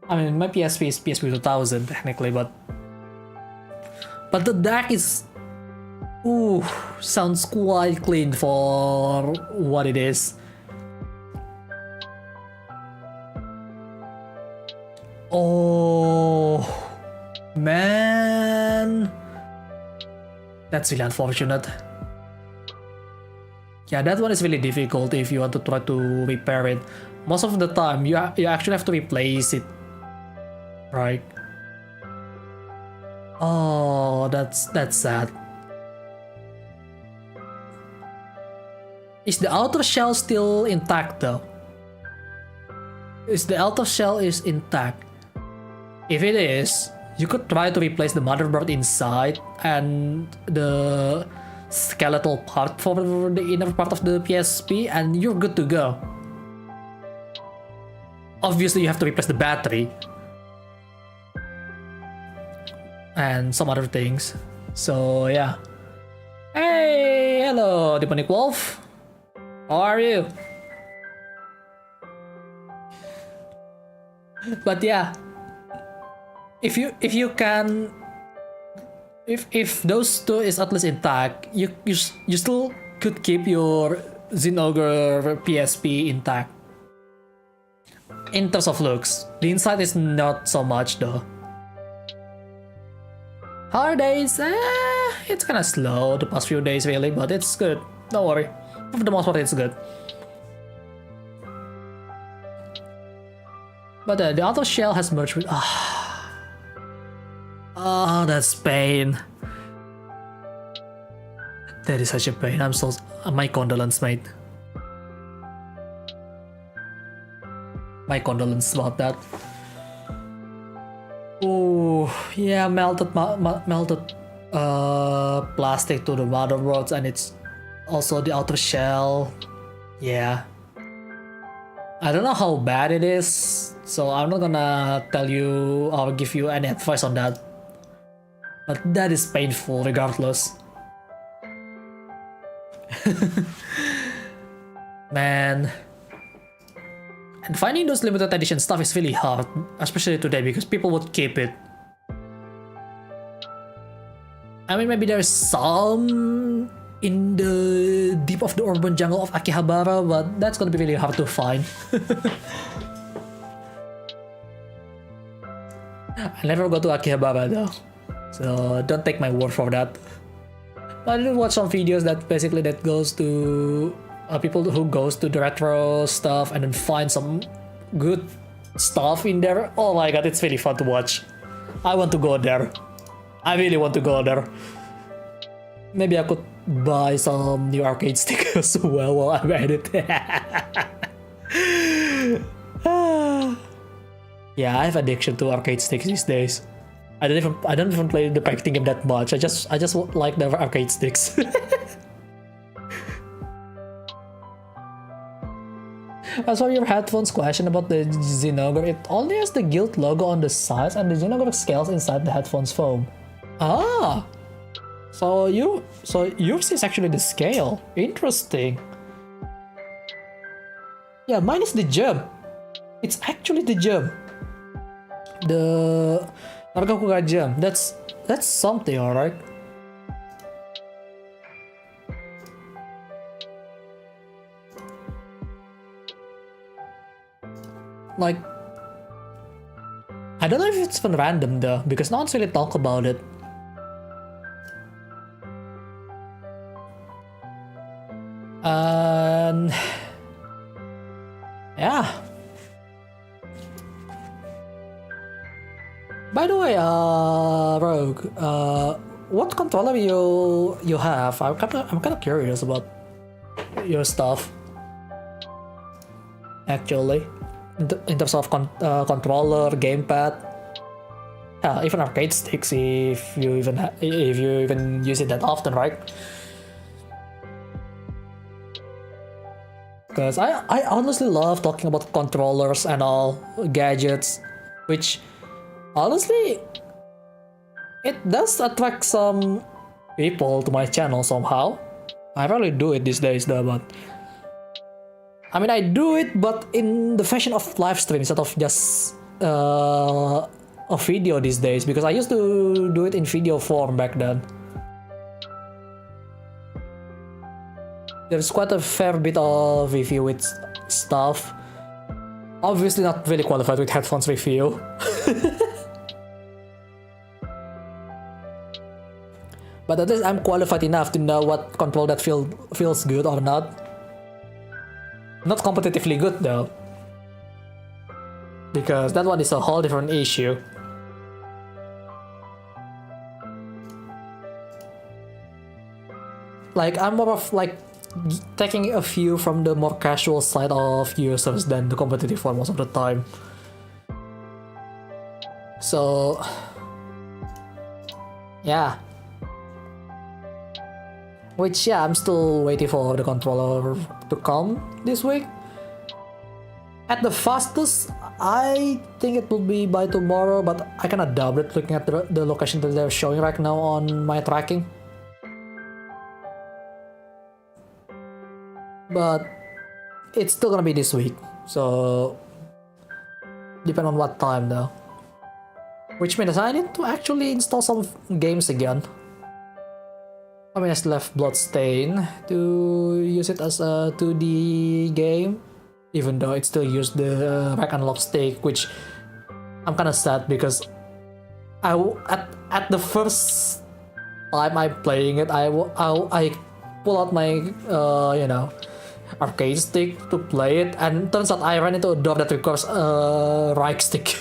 I mean, my PSP is PSP 2000 technically, but the deck is, ooh, sounds quite clean for what it is. Oh man, that's really unfortunate. Yeah, that one is really difficult if you want to try to repair it. Most of the time, you actually have to replace it, right? Oh, that's sad. Is the outer shell still intact though? Is the outer shell is intact? If it is, you could try to replace the motherboard inside and the skeletal part for the inner part of the PSP, and you're good to go. Obviously, you have to replace the battery and some other things. So yeah. Hey, hello, Demonic Wolf. How are you? But yeah, if you can, if those two is at least intact, you still could keep your Xenogre PSP intact. In terms of looks, the inside is not so much though. Holidays, it's kind of slow the past few days really, but it's good. Don't worry, for the most part it's good. But the outer shell has merged with. Oh, that's pain. That is such a pain. I'm so. My condolence, mate. My condolence about that. Oh, yeah, melted plastic to the motherboards, and it's also the outer shell. Yeah. I don't know how bad it is, so I'm not gonna tell you or give you any advice on that. But that is painful regardless. Man. And finding those limited edition stuff is really hard, especially today because people would keep it. I mean, maybe there's some in the deep of the urban jungle of Akihabara, but that's gonna be really hard to find. I never go to Akihabara though, so don't take my word for that. But I did watch some videos that basically goes to people who goes to the retro stuff and then find some good stuff in there. Oh my god, it's really fun to watch. I want to go there. I really want to go there. Maybe I could buy some new arcade stickers as well while I'm at it. Yeah, I have addiction to arcade sticks these days. I don't even play the fighting game that much. I just like the arcade sticks. As for your headphones question about the Xenogre, it only has the Guild logo on the sides and the Xenogre scales inside the headphones foam. Ah! So yours is actually the scale. Interesting. Yeah, mine is the jump. It's actually the jump. The Nargacuga jump. That's something, alright. Like, I don't know if it's fun random though, because no one's really talk about it. And yeah. By the way, Rogue, what controller you have? I'm kind of curious about your stuff. Actually, in terms of controller, gamepad, even arcade sticks, if you even use it that often, right? Because I honestly love talking about controllers and all gadgets, which honestly it does attract some people to my channel somehow. I rarely do it these days though, but I mean I do it, but in the fashion of live stream instead of just a video these days, because I used to do it in video form back then. There's quite a fair bit of review with stuff. Obviously not really qualified with headphones review. But at least I'm qualified enough to know what control that feels good or not. Not competitively good though, because that one is a whole different issue. Like, I'm more of like taking a view from the more casual side of users than the competitive one most of the time. So yeah. Which, yeah, I'm still waiting for the controller to come this week. At the fastest, I think it will be by tomorrow, but I cannot doubt it looking at the location that they're showing right now on my tracking. But it's still gonna be this week, so depend on what time though. Which means I need to actually install some games again. I mean, I still have Bloodstain to use it as a 2D game, even though it still used the rack and lock stick, which I'm kind of sad because at the first time I'm playing it, I pull out my arcade stick to play it, and turns out I ran into a door that requires a right stick.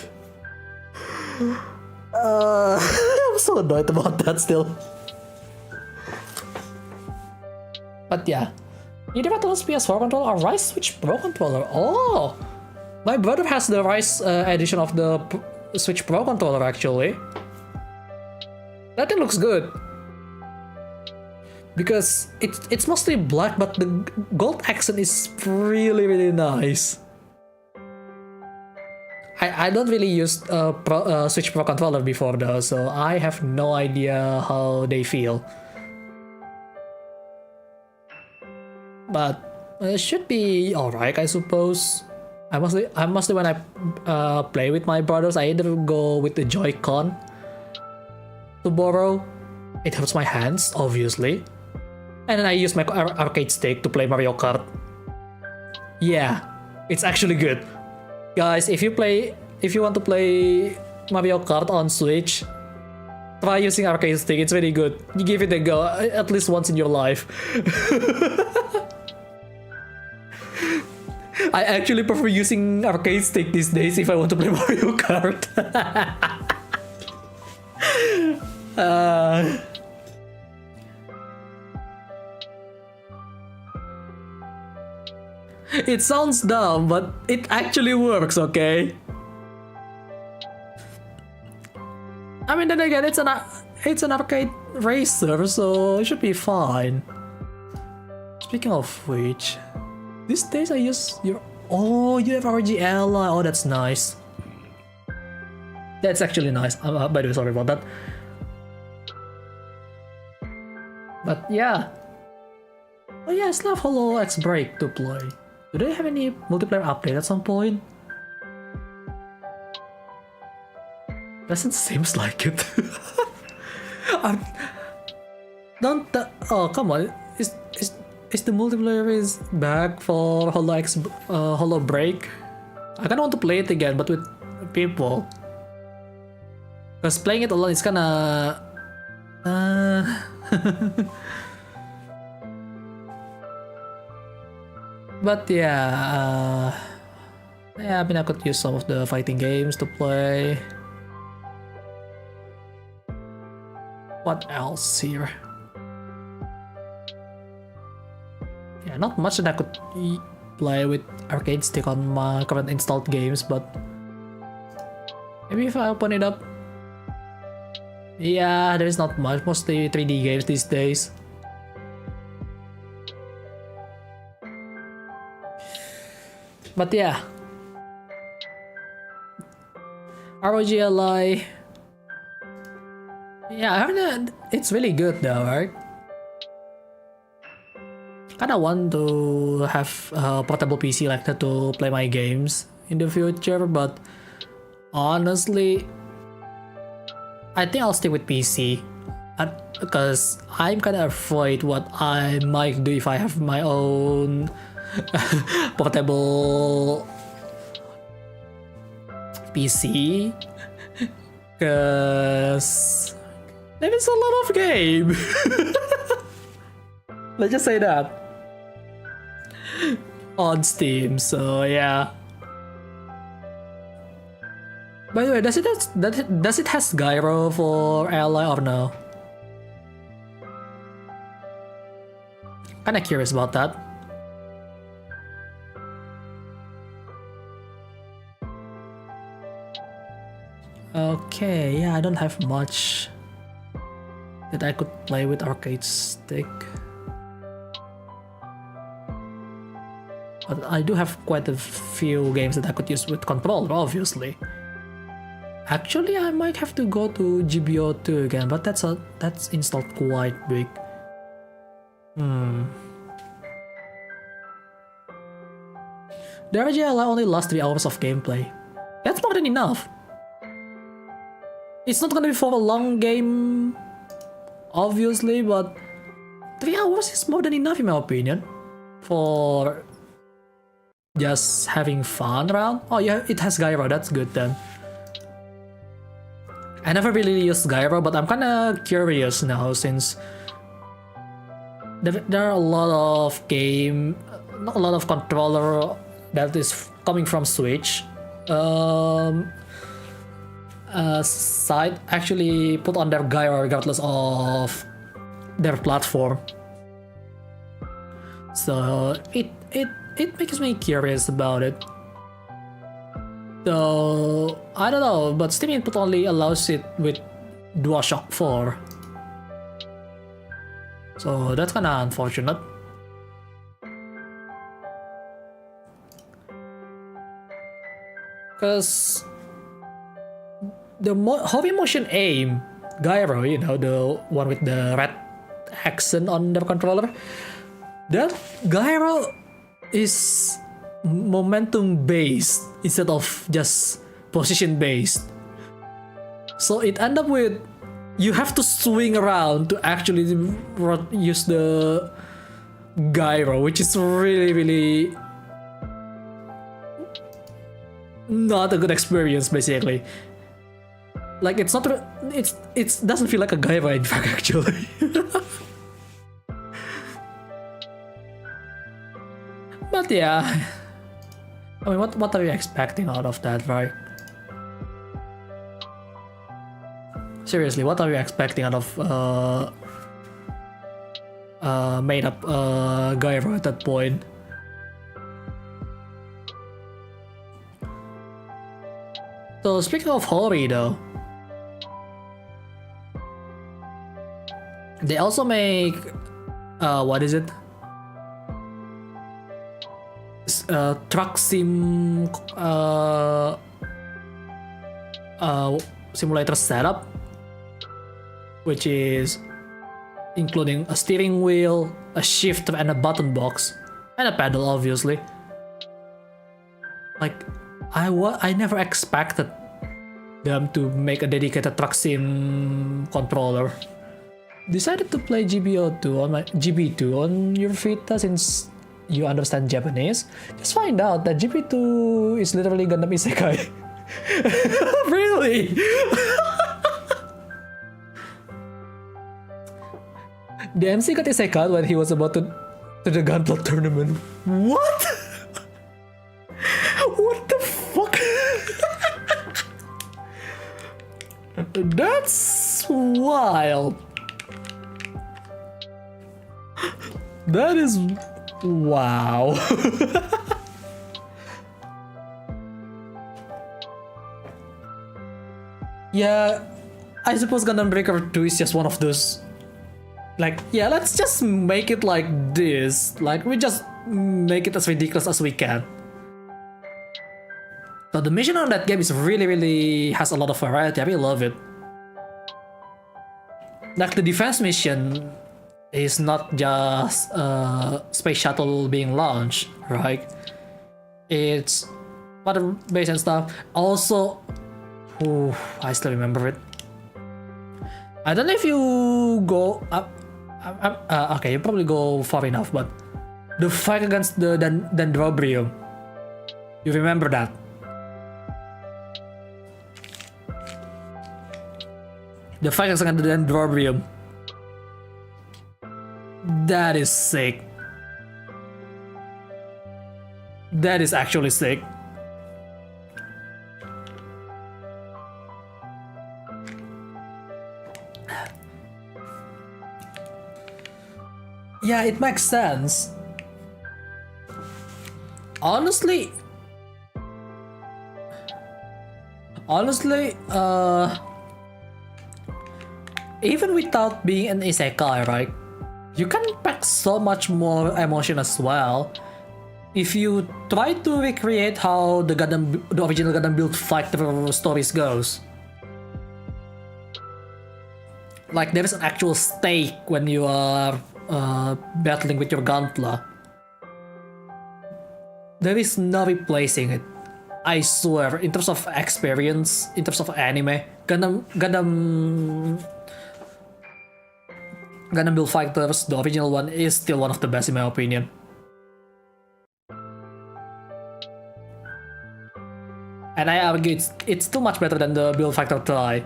I'm so annoyed about that still. But yeah, you never told us PS4 controller or Rise Switch Pro controller. Oh, my brother has the Rise edition of the Switch Pro controller actually. That thing looks good. Because it's mostly black, but the gold accent is really nice. I don't really use Switch Pro controller before though, so I have no idea how they feel. But it should be alright, I suppose. I mostly when I play with my brothers, I either go with the Joy-Con to borrow. It hurts my hands, obviously. And then I use my arcade stick to play Mario Kart. Yeah, it's actually good. Guys, if you want to play Mario Kart on Switch, try using arcade stick, it's very good. You give it a go, at least once in your life. I actually prefer using arcade stick these days if I want to play Mario Kart. It sounds dumb, but it actually works, okay? I mean, then again, it's an arcade racer, so it should be fine. Speaking of which, these days I use your... Oh, you have RGL. Oh, that's nice. That's actually nice. By the way, sorry about that. But yeah. Oh yeah, I still have Hollow X Break to play. Do they have any multiplayer update at some point? Doesn't seems like it. I'm, don't oh come on, is the multiplayer is back for Hollow Break? I kinda want to play it again, but with people. Cause playing it alone is kinda but yeah, yeah, I mean I could use some of the fighting games to play. What else here? Yeah, not much that I could play with arcade stick on my current installed games, but maybe if I open it up. Yeah, there is not much, mostly 3D games these days. But yeah, R.O.G. Yeah, I heard that it's really good though, right? Kinda want to have a portable PC like that to play my games in the future, but honestly, I think I'll stick with PC. Because I'm kinda afraid what I might do if I have my own portable PC. Cause there is a lot of game. Let's just say that on Steam. So yeah. By the way, does it has gyro for Ally or no? Kinda curious about that. Okay, yeah, I don't have much that I could play with arcade stick. But I do have quite a few games that I could use with controller, obviously. Actually, I might have to go to GBO2 again, but that's installed quite big. The RGL only lasts 3 hours of gameplay. That's more than enough. It's not gonna be for a long game, obviously, but 3 hours is more than enough in my opinion for just having fun around. Oh yeah, it has gyro, that's good then. I never really used gyro, but I'm kinda curious now since there are a lot of not a lot of controller that is coming from Switch. Site actually put on their gyro regardless of their platform. So it makes me curious about it. Though I don't know, but Steam Input only allows it with DualShock 4. So that's kinda unfortunate. Cause the Hobby Motion Aim gyro, you know, the one with the red accent on the controller, that gyro is momentum based instead of just position based. So it end up with you have to swing around to actually use the gyro, which is really not a good experience basically. Like it doesn't feel like a gyro in fact actually. But yeah, I mean, what are you expecting out of that, right? Seriously, what are you expecting out of made up gyro at that point? So speaking of Hori though, they also make what is it? Truck sim simulator setup, which is including a steering wheel, a shifter, and a button box, and a pedal, obviously. Like, I never expected them to make a dedicated truck sim controller. Decided to play GB2 on your Vita since you understand Japanese. Just find out that GB2 is literally Gundam Isekai. Really? The MC got Isekai when he was about to the Gunpla tournament. What? What the fuck? That's wild. That is wow. Yeah, I suppose Gundam Breaker 2 is just one of those. Like, yeah, let's just make it like this. Like, we just make it as ridiculous as we can. So the mission on that game is really has a lot of variety. I really love it. Like the defense mission is not just a space shuttle being launched, right? It's other base and stuff. Also, I still remember it. I don't know if you go up. Okay, you probably go far enough, but the fight against the Dendrobrium. You remember that? The fight against the Dendrobrium. That is sick. That is actually sick. Yeah, it makes sense. Honestly, even without being an isekai, right? You can pack so much more emotion as well if you try to recreate how the original Gundam Build Fighter stories goes. Like, there is an actual stake when you are battling with your Gunpla. There is no replacing it. I swear, in terms of experience, in terms of anime, Gundam Build Fighters, the original one, is still one of the best in my opinion. And I argue it's too much better than the Build Fighter Tri.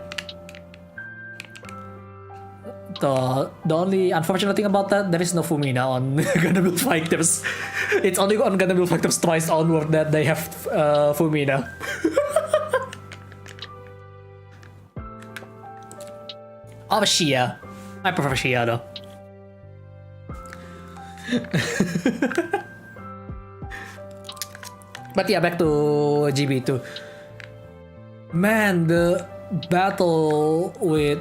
The only unfortunate thing about that, there is no Fumina on Gundam Build Fighters. It's only on Gundam Build Fighters twice onward that they have Fumina. Or Shia. I prefer Shia though. But yeah, back to GB2. Man, the battle with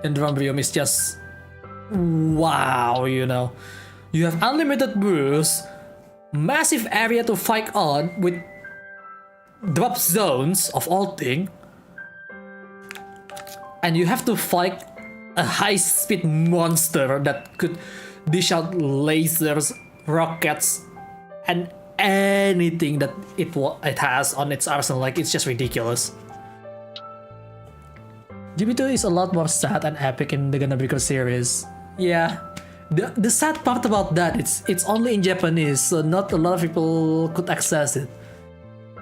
Dendrobrium is just wow, you know. You have unlimited boosts, massive area to fight on with drop zones of all things, and you have to fight a high-speed monster that could dish out lasers, rockets, and anything that it has on its arsenal. Like, it's just ridiculous. GB2 is a lot more sad and epic in the Gundam Breaker series. Yeah, the sad part about that, it's only in Japanese, so not a lot of people could access it.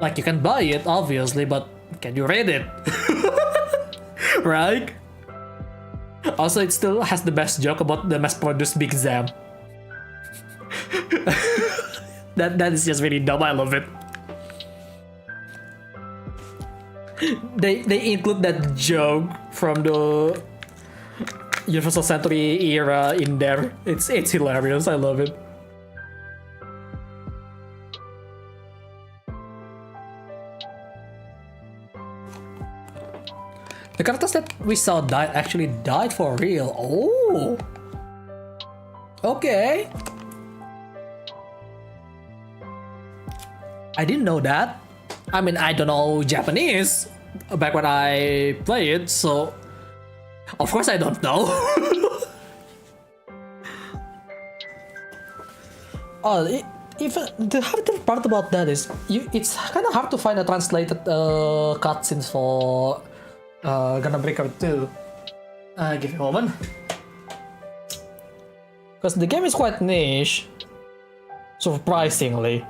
Like, you can buy it, obviously, but can you read it? Right? Also, it still has the best joke about the mass-produced Big Zam. That is just really dumb. I love it. They include that joke from the Universal Century era in there. It's hilarious. I love it. The characters that we saw actually died for real. Oh! Okay. I didn't know that. I mean, I don't know Japanese back when I play it, so of course I don't know. Even the hard part about that is it's kind of hard to find a translated cutscenes for Gunbreaker 2. Give me a moment. Because the game is quite niche, surprisingly.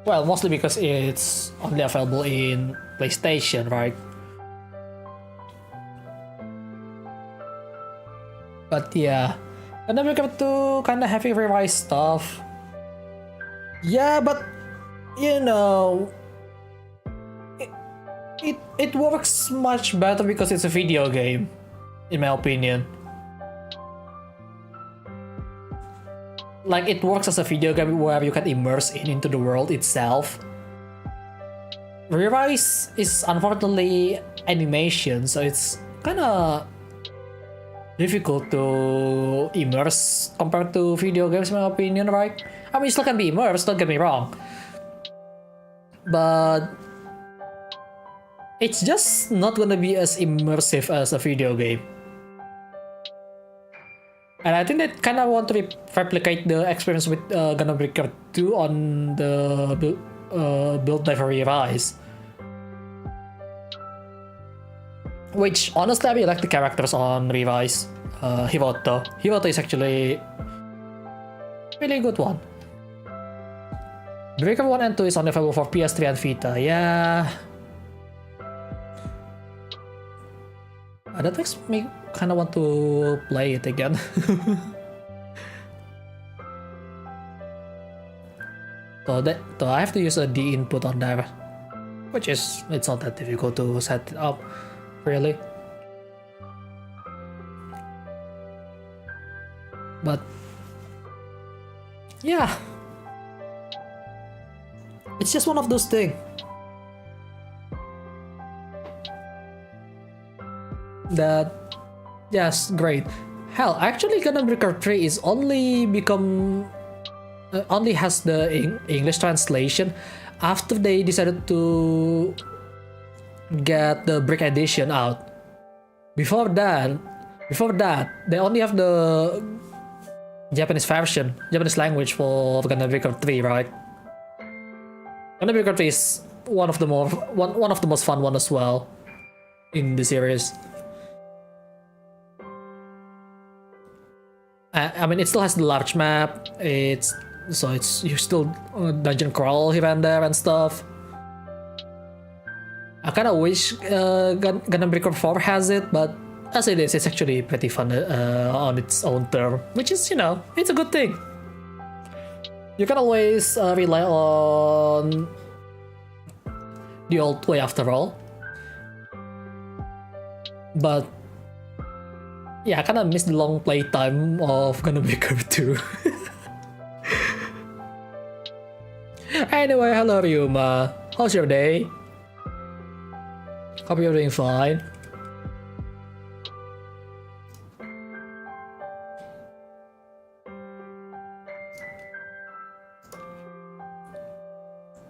Well, mostly because it's only available in PlayStation, right? But yeah, Gunbreaker 2 kinda heavy revised stuff. Yeah, but you know, it works much better because it's a video game, in my opinion. Like, it works as a video game where you can immerse into the world itself. Re-Rise is unfortunately animation, so it's kinda difficult to immerse compared to video games, in my opinion, right? I mean, it still can be immersed, don't get me wrong. But it's just not gonna be as immersive as a video game. And I think they kind of want to replicate the experience with Gunbreaker 2 on the build by Re-Rise. Which, honestly, I really like the characters on Re-Rise. Hiroto. Hiroto is actually a really good one. Breaker 1 and 2 is only available for PS3 and Vita. Yeah. That makes me kind of want to play it again. So I have to use a D input on there, which is, it's not that difficult to set it up, really. But yeah, it's just one of those things that, yes, great. Hell, actually Gunbreaker 3 is only only has the English translation after they decided to get the Brick Edition out. Before that, they only have the Japanese version, Japanese language for Gunbreaker 3, right? Gunbreaker 3 is one of the most fun one as well in the series. I mean, it still has the large map. You still dungeon crawl here and there and stuff. I kind of wish Gunbreaker 4 has it, but as it is, it's actually pretty fun on its own term, which is, you know, it's a good thing. You can always rely on the old way after all. But yeah, I kind of miss the long playtime of Gunbreaker 2. Anyway, hello Ryuma. How's your day? Hope you're doing fine.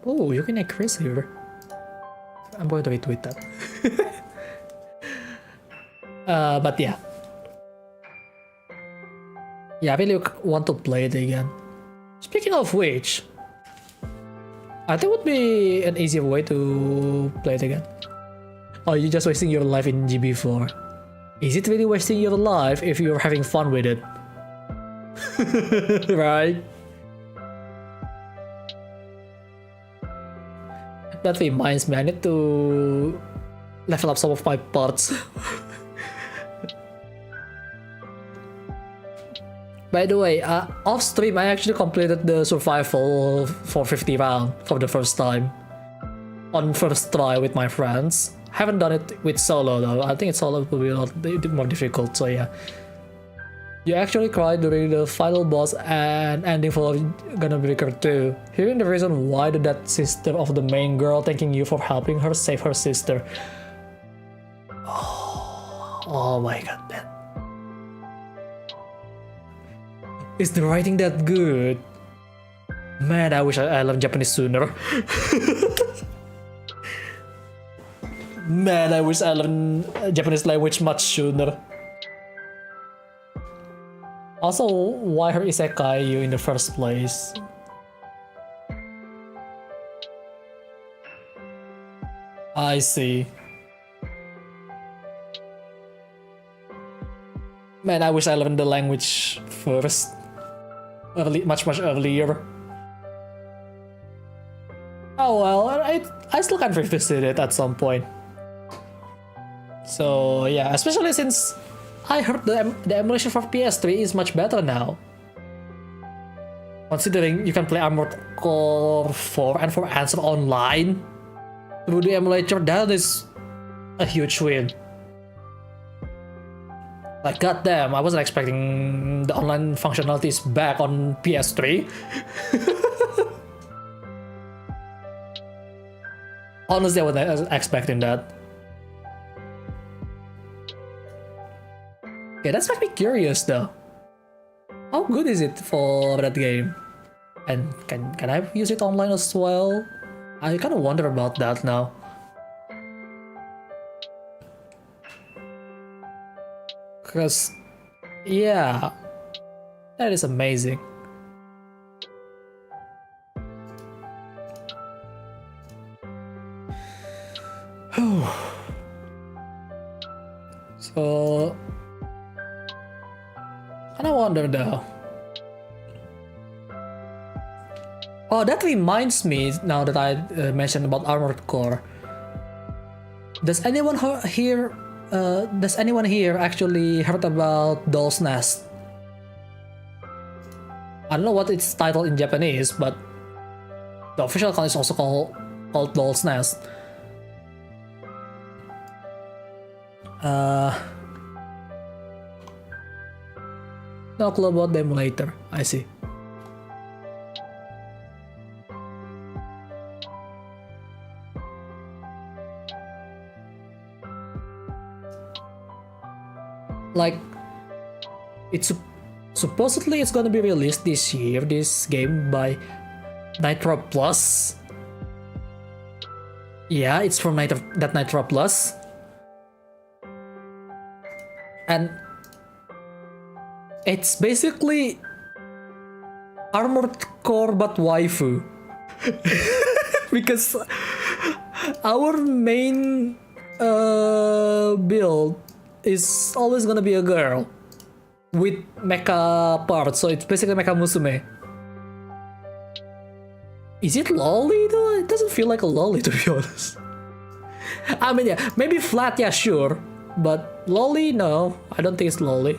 Oh, you can increase here. I'm going to retweet that. But yeah. Yeah, I really want to play it again. Speaking of which, I think it would be an easier way to play it again. Oh, you're just wasting your life in GB4. Is it really wasting your life if you're having fun with it? Right? That reminds me, I need to level up some of my parts. By the way, off stream I actually completed the survival for 50 round for the first time. On first try with my friends. Haven't done it with solo though. I think solo will be a lot more difficult, so yeah. You actually cried during the final boss and ending for Gunbreaker 2. Hearing the reason why the dead sister of the main girl thanking you for helping her save her sister. Oh my god, man. Is the writing that good? Man, I wish I learned Japanese sooner. Man, I wish I learned Japanese language much sooner. Also, why her isekai you in the first place? I see. Man, I wish I learned the language first. Much earlier. Oh well, I still can revisit it at some point. So yeah, especially since I heard the emulation for PS3 is much better now. Considering you can play Armored Core 4 and 4 Answer online through the emulator, that is a huge win. Like, goddamn, I wasn't expecting the online functionalities back on PS3. Honestly, I wasn't expecting that. Okay, that's makes me curious though. How good is it for that game? And can I use it online as well? I kind of wonder about that now. Because, yeah, that is amazing. So, and I wonder though. Oh, that reminds me now that I mentioned about Armored Core. Does anyone here? Does anyone here actually heard about Doll's Nest? I don't know what its title in Japanese, but the official account is also called Doll's Nest. No clue about them later. I see. Like, it's supposedly it's gonna be released this year, this game, by Nitro Plus. Yeah, it's from Nitro Plus. And it's basically Armored Core but waifu. Because our main build is always gonna be a girl with mecha parts, so it's basically Mecha Musume. Is it lolly though? It doesn't feel like a lolly, to be honest. I mean, yeah, maybe flat, yeah, sure, but lolly, no, I don't think it's lolly.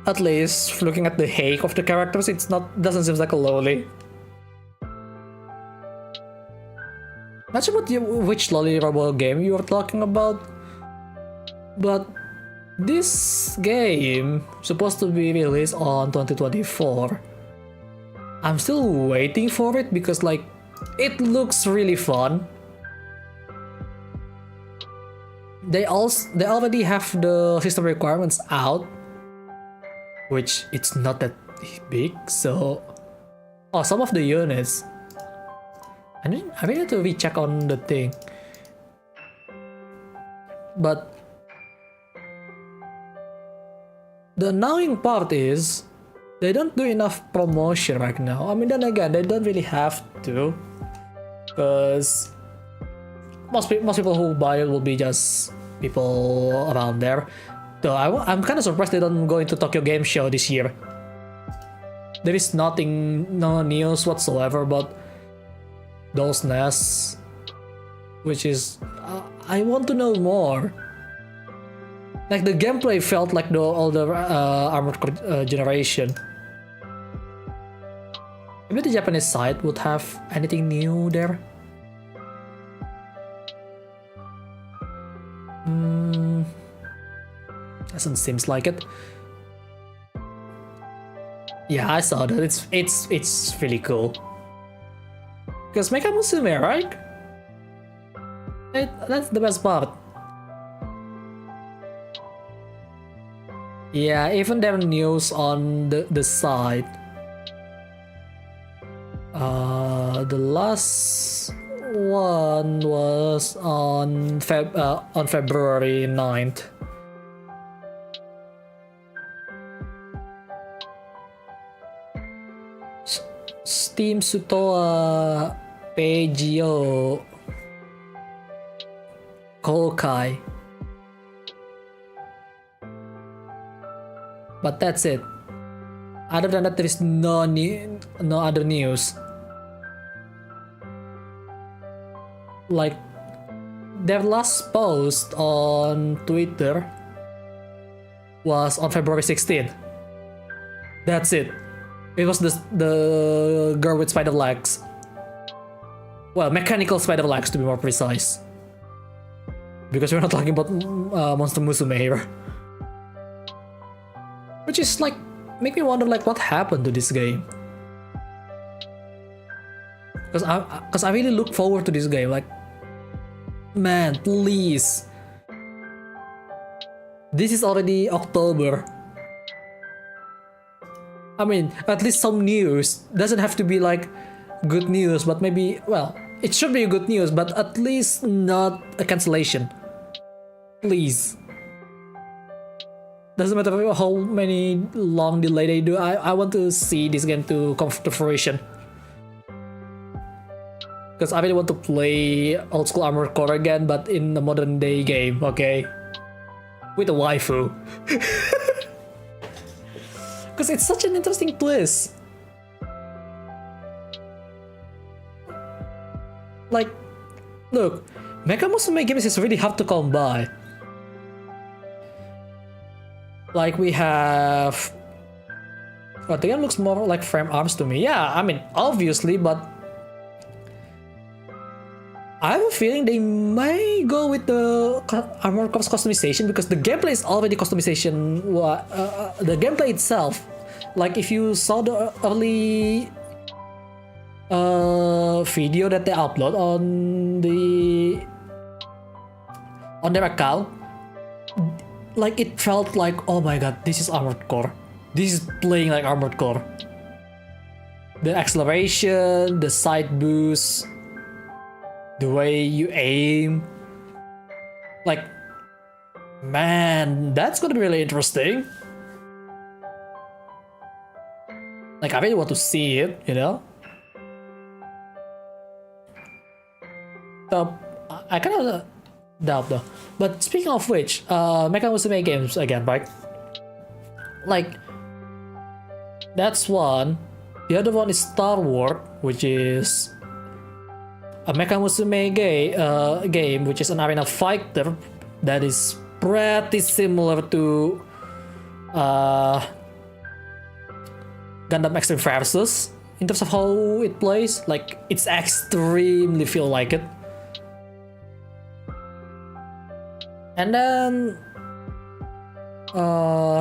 At least looking at the hake of the characters, doesn't seem like a lolly. Not sure which lolly robot game you were talking about, but this game supposed to be released on 2024. I'm still waiting for it because like it looks really fun. They already have the system requirements out, which it's not that big. So, some of the units. I need to recheck on the thing. But the annoying part is they don't do enough promotion right now. I mean, then again, they don't really have to, because most people who buy it will be just people around there. So I'm kind of surprised they don't go into Tokyo Game Show this year. There is no news whatsoever about Doll's Nest, which is I want to know more. Like the gameplay felt like the older Armored Core generation. Maybe the Japanese side would have anything new there. Doesn't seems like it. Yeah, I saw that. It's really cool. Because Mecha Musume, right? That's the best part. Yeah, even their news on the site. The last one was on February 9th. Steam Sutoa Peijio Kokai. But that's it. Other than that, there is no other news. Like, their last post on Twitter was on February 16th. That's it. It was the girl with spider legs. Well, mechanical spider legs to be more precise. Because we're not talking about Monster Musume here. Which is like, make me wonder like what happened to this game. Because I really look forward to this game. Like, man, please. This is already October. I mean, at least some news. Doesn't have to be like good news, but maybe, well, it should be good news, but at least not a cancellation. Please. Doesn't matter how many long delay they do. I want to see this game to come to fruition. Because I really want to play old school Armored Core again, but in a modern day game, okay? With a waifu. Because it's such an interesting twist. Like, look, Mecha Musume games is really hard to come by. Like, we have... Well, the game looks more like Frame Arms to me. Yeah, I mean, obviously, but... I have a feeling they may go with the Armored Corps customization because the gameplay is already customization. The gameplay itself, like if you saw the early video that they upload on their account, like it felt like, oh my god, this is Armored Core. This is playing like Armored Core. The acceleration, the side boost, the way you aim, like, man, that's gonna be really interesting. Like, I really want to see it, you know? So, I kind of doubt though. But speaking of which, Mecha Musume games again, right? Like, that's one. The other one is Star Wars, which is a Mecha Musume game, which is an arena fighter that is pretty similar to Gundam Extreme Versus in terms of how it plays. Like, it's extremely feel like it. And then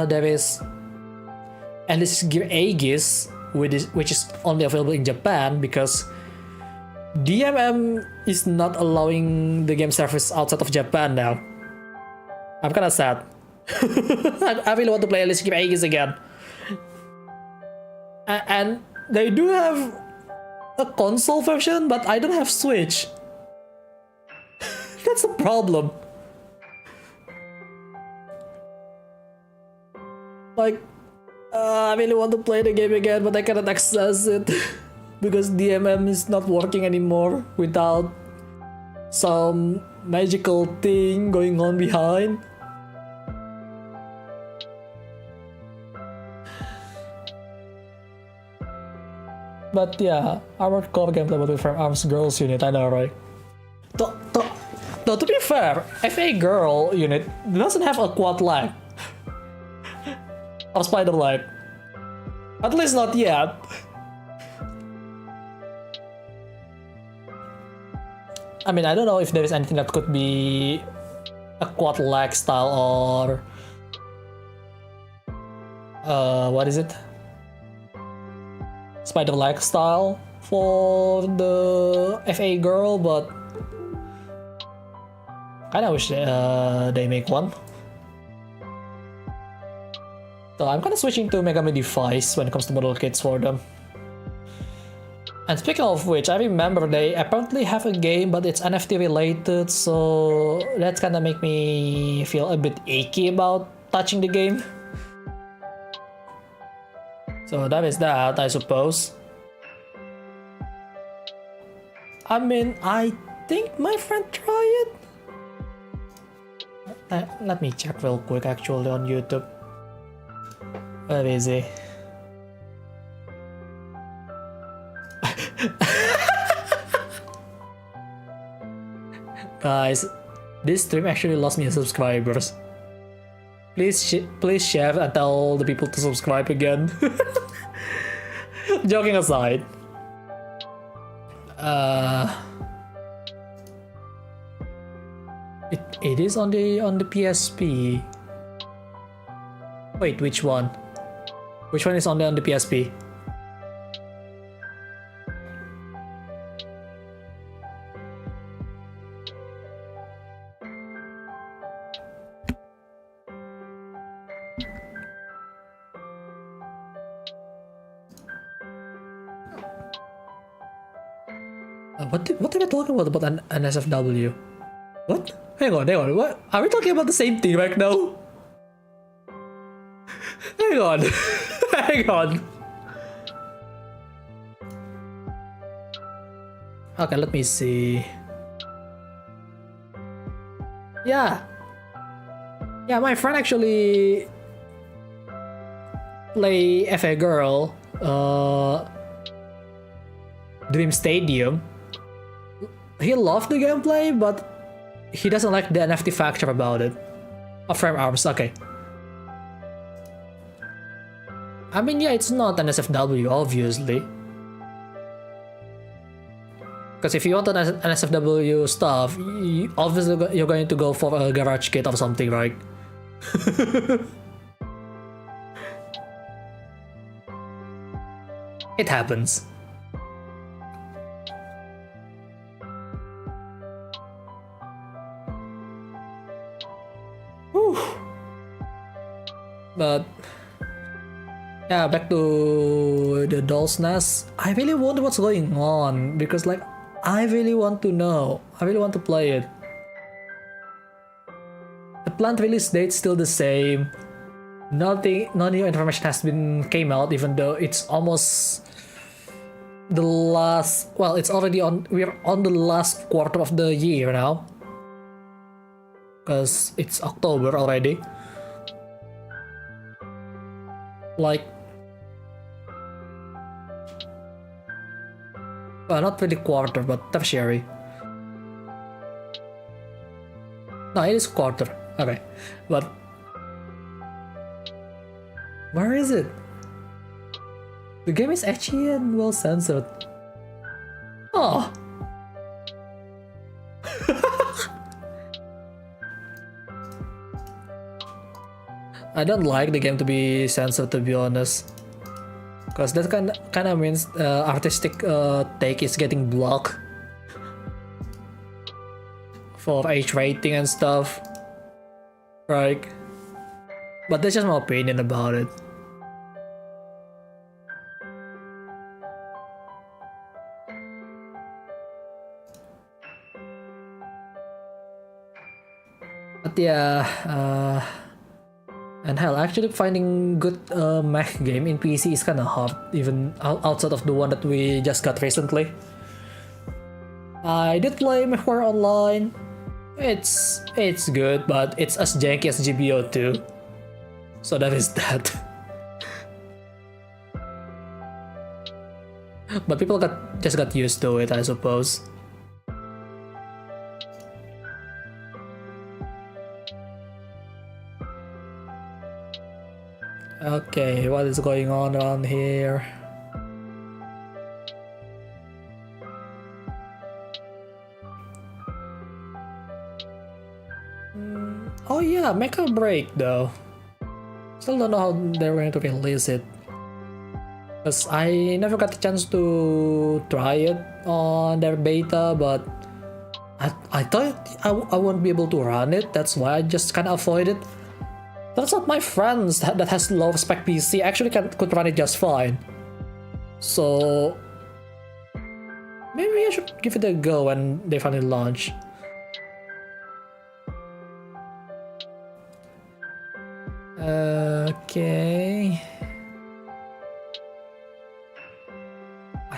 there is, and this is Gear Aegis, which is only available in Japan because DMM is not allowing the game service outside of Japan now. I'm kinda sad. I really want to play Gear Aegis again. And they do have a console version, but I don't have Switch. That's a problem. Like, I really want to play the game again, but I cannot access it because DMM is not working anymore without some magical thing going on behind. But yeah, Armored Core gameplay with Frame Arms Girls unit, I know, right? Though to be fair, FA Girl unit doesn't have a quad leg. Or spider leg. At least not yet. I mean, I don't know if there is anything that could be a quad leg style or what is it? Spider leg style for the FA Girl, but kinda wish they make one. So I'm kinda switching to Megami Device when it comes to model kits for them. And speaking of which, I remember they apparently have a game, but it's NFT related, so that's kinda make me feel a bit icky about touching the game. So that is that, I suppose. I mean, I think my friend tried it. Let me check real quick actually on YouTube. Where is he? Guys, this stream actually lost me subscribers. Please share and tell the people to subscribe again. Joking aside. It is on the PSP. Wait, which one? Which one is on the PSP? What are we talking about an SFW? What? Hang on, what? Are we talking about the same thing right now? Hang on. Hang on. Okay, let me see. Yeah, my friend actually play FA Girl, Dream Stadium. He loved the gameplay, but he doesn't like the NFT factor about it. Frame arms, okay. I mean, yeah, it's not an SFW, obviously. Because if you want an SFW stuff, obviously you're going to go for a garage kit or something, right? It happens. Whew. But yeah, back to the Doll's Nest. I really wonder what's going on because, like, I really want to know. I really want to play it. The planned release date's still the same. No new information has came out, even though it's almost the last. Well, it's already on. We're on the last quarter of the year now, because it's October already. Like, well, not really quarter, but tertiary. No, it is quarter. Okay, but where is it? The game is edgy and well censored. Oh. I don't like the game to be censored, to be honest, because that kind of means artistic take is getting blocked for age rating and stuff, right? But that's just my opinion about it. But yeah, and hell, actually finding good mech game in PC is kind of hard, even outside of the one that we just got recently. I did play MechWarrior Online. It's good, but it's as janky as GBO2. So that is that. But people just got used to it, I suppose. Okay, what is going on around here? Oh yeah, Mecha Break though. Still don't know how they're going to release it, because I never got the chance to try it on their beta, but I thought I won't be able to run it. That's why I just kind of avoid it. Turns out my friends that has low spec PC actually could run it just fine. So maybe I should give it a go when they finally launch. Okay.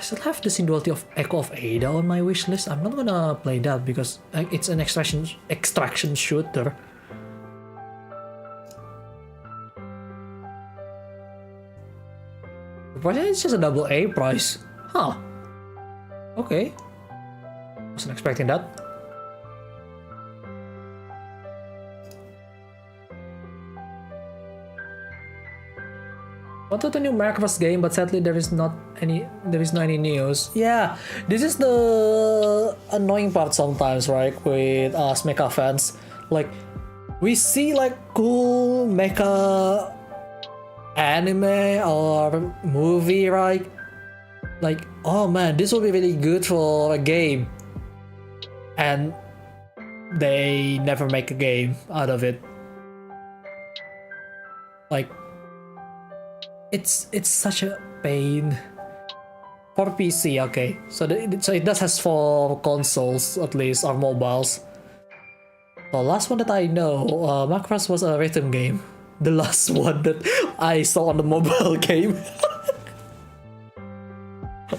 still have the Duality of Echo of Ada on my wish list. I'm not gonna play that because it's an extraction shooter. The price is just a AA price. Huh. Okay. Wasn't expecting that. Wanted a new Macross game, but sadly there is no any news. Yeah, this is the annoying part sometimes, right? With us mecha fans, like we see like cool mecha anime or movie, right? Like, oh man, this will be really good for a game, and they never make a game out of it. Like, it's such a pain. For PC, okay, so it does has for consoles at least, or mobiles. The last one that I know, Macross was a rhythm game. The last one that I saw on the mobile game.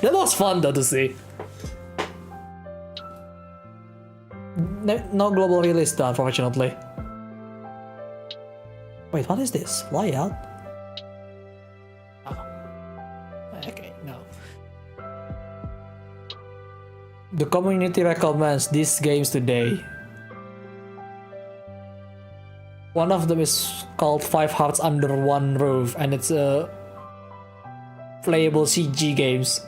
That was fun though to see. No global release though, unfortunately. Wait, what is this? Fly out? Okay, no. The community recommends these games today. One of them is called 5 Hearts Under One Roof, and it's a playable CG games.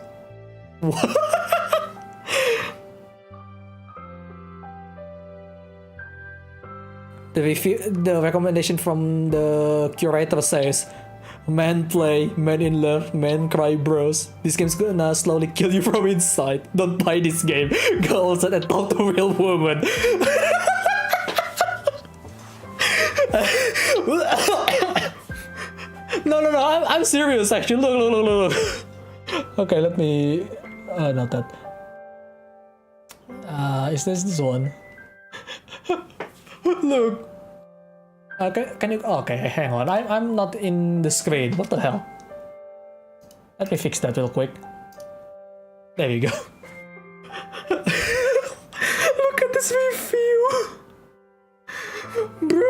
The recommendation from the curator says, "Men play, men in love, men cry, bros. This game's gonna slowly kill you from inside. Don't buy this game. Go outside and talk to real women." No, I'm serious actually. Look. Okay, let me note that. Is this one? Look. Can you? Okay, hang on. I'm not in the screen. What the hell? Let me fix that real quick. There you go. Look at this review, bro.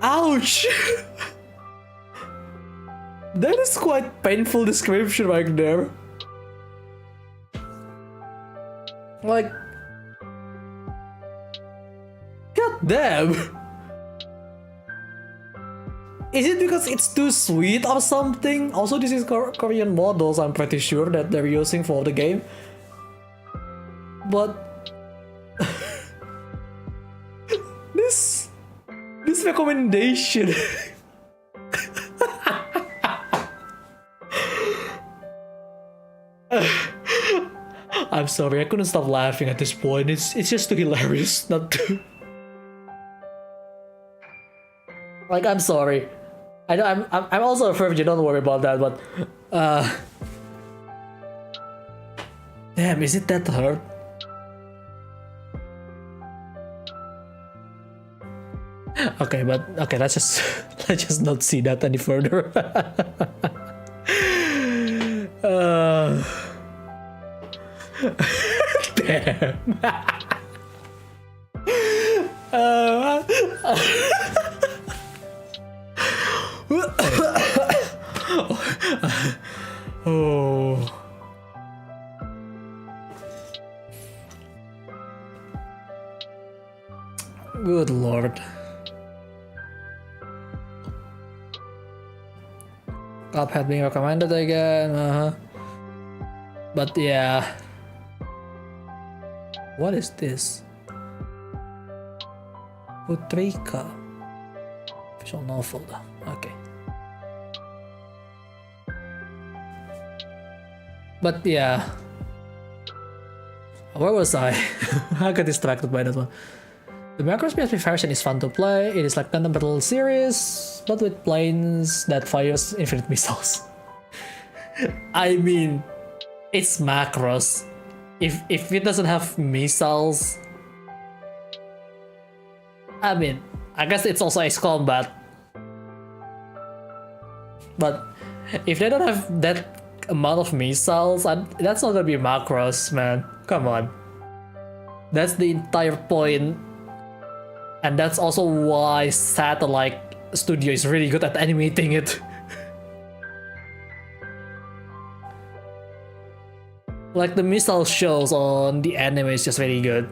Ouch! That is quite painful description right there. Like, god damn! Is it because it's too sweet or something? Also, this is Korean models, I'm pretty sure, that they're using for the game. But this recommendation. I'm sorry, I couldn't stop laughing at this point. It's just too hilarious not to. Like, I'm sorry. I know I'm also a virgin, don't worry about that, but damn, is it that hurt? Okay, let's just not see that any further. Damn. Oh. Good lord. Cuphead being recommended again. But yeah. What is this? Putrika. Visual novel. Okay. But yeah. Where was I? I got distracted by that one. The Macross PSP version is fun to play. It is like Gundam Battle series, but with planes that fires infinite missiles. I mean, it's Macross. if it doesn't have missiles, I mean, I guess it's also Ace Combat. But if they don't have that amount of missiles, that's not gonna be Macross, man. Come on. That's the entire point. And that's also why Satellite Studio is really good at animating it. Like the missile shows on the anime is just very good.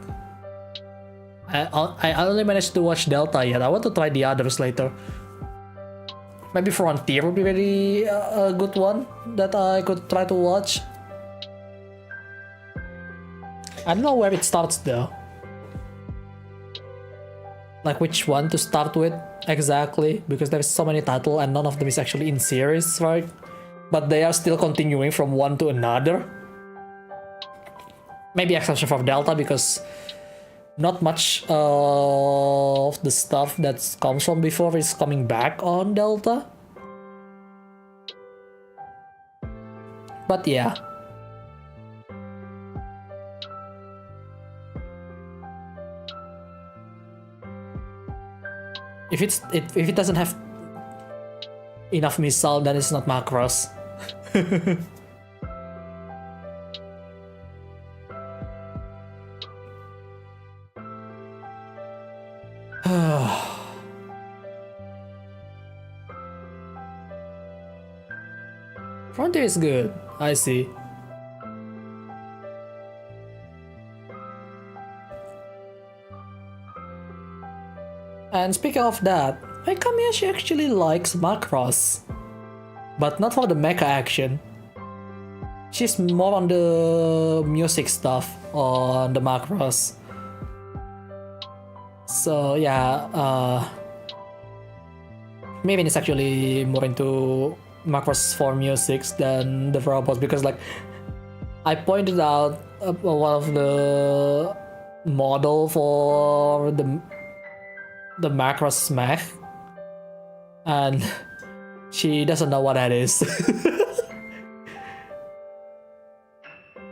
I only managed to watch Delta yet. I want to try the others later. Maybe Frontier would be very a good one that I could try to watch. I don't know where it starts though. Like which one to start with exactly, because there's so many titles and none of them is actually in series, right? But they are still continuing from one to another. Maybe exception for Delta, because not much of the stuff that comes from before is coming back on Delta. But yeah. If it doesn't have enough missile, then it's not Macross. Frontier is good, I see. And speaking of that, Kamiyashi actually likes Macross, but not for the mecha action. She's more on the music stuff on the Macross. So yeah, maybe it's actually more into Macross for musics than the robots, because like I pointed out one of the model for the Macross mech, and she doesn't know what that is.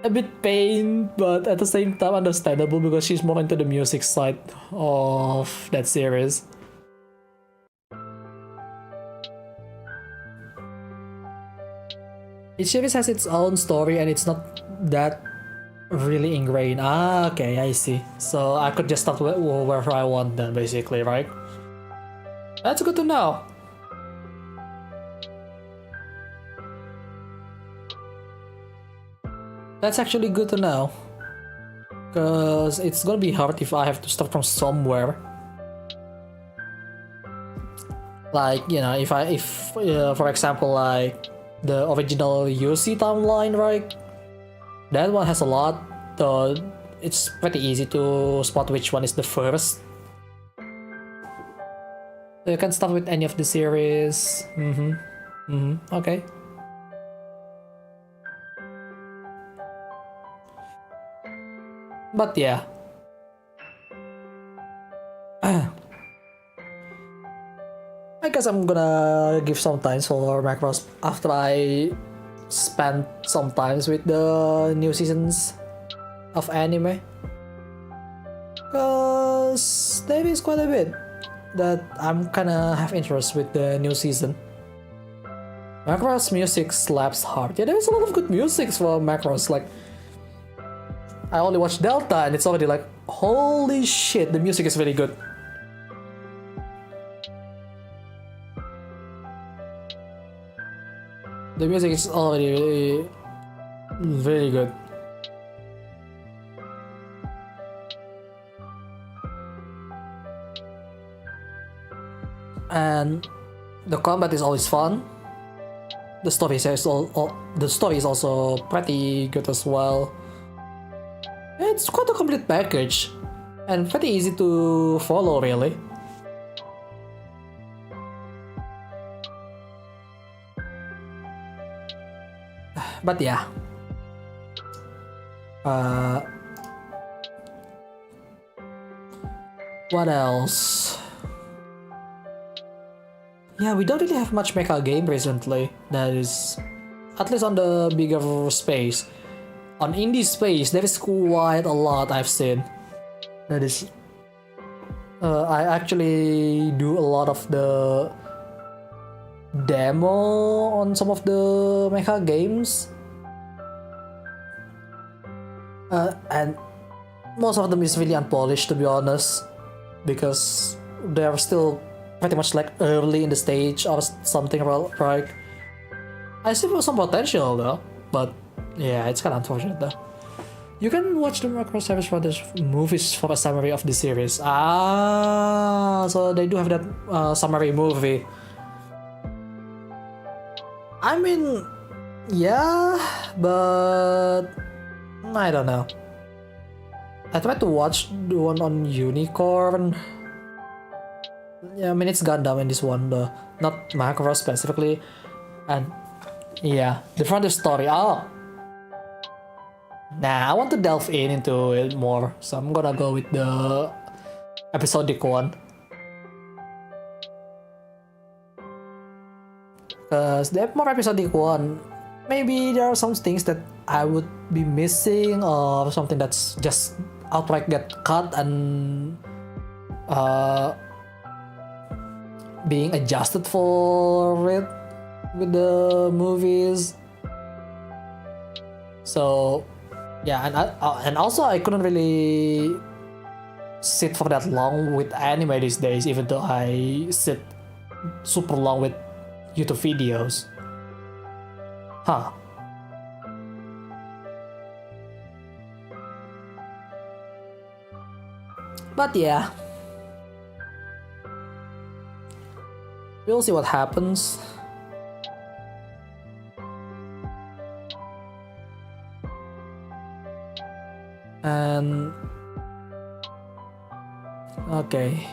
A bit pain, but at the same time understandable, because she's more into the music side of that series. Each series has its own story and it's not that really ingrained. Ah, okay, I see. So I could just start wherever I want then, basically, right? That's good to know. That's actually good to know. Because it's gonna be hard if I have to start from somewhere. Like, you know, if for example, like the original UC timeline, right? That one has a lot, so it's pretty easy to spot which one is the first. So you can start with any of the series. Okay. But yeah. I guess I'm gonna give some time for Macross after I spend some times with the new seasons of anime. Cause there is quite a bit that I'm kinda have interest with the new season. Macross music slaps hard. Yeah, there's a lot of good music for Macross. Like, I only watched Delta and it's already like, holy shit, the music is really good. The music is already really, very good. And the combat is always fun. The story is also pretty good as well. It's quite a complete package and pretty easy to follow, really. But yeah. What else? Yeah, we don't really have much mecha game recently that is, at least on the bigger space. on indie space, there is quite a lot I've seen. That is, I actually do a lot of the demo on some of the mecha games, and most of them is really unpolished, to be honest, because they're still pretty much like early in the stage or something, right? I see some potential though, but yeah, it's kind of unfortunate though. You can watch the Macro Service Brothers movies for a summary of the series. So they do have that summary movie. I mean, yeah, but I don't know. I tried to watch the one on Unicorn. Yeah, I mean it's Gundam in this one though, not Macross specifically, and yeah, the front story. Oh, nah, I want to delve into it more, so I'm gonna go with the episodic one. Because the more episodic one, maybe there are some things that I would be missing, or something that's just outright get cut and being adjusted for it with the movies. So yeah, and also I couldn't really sit for that long with anime these days, even though I sit super long with YouTube videos. Huh. But yeah, we'll see what happens. And okay,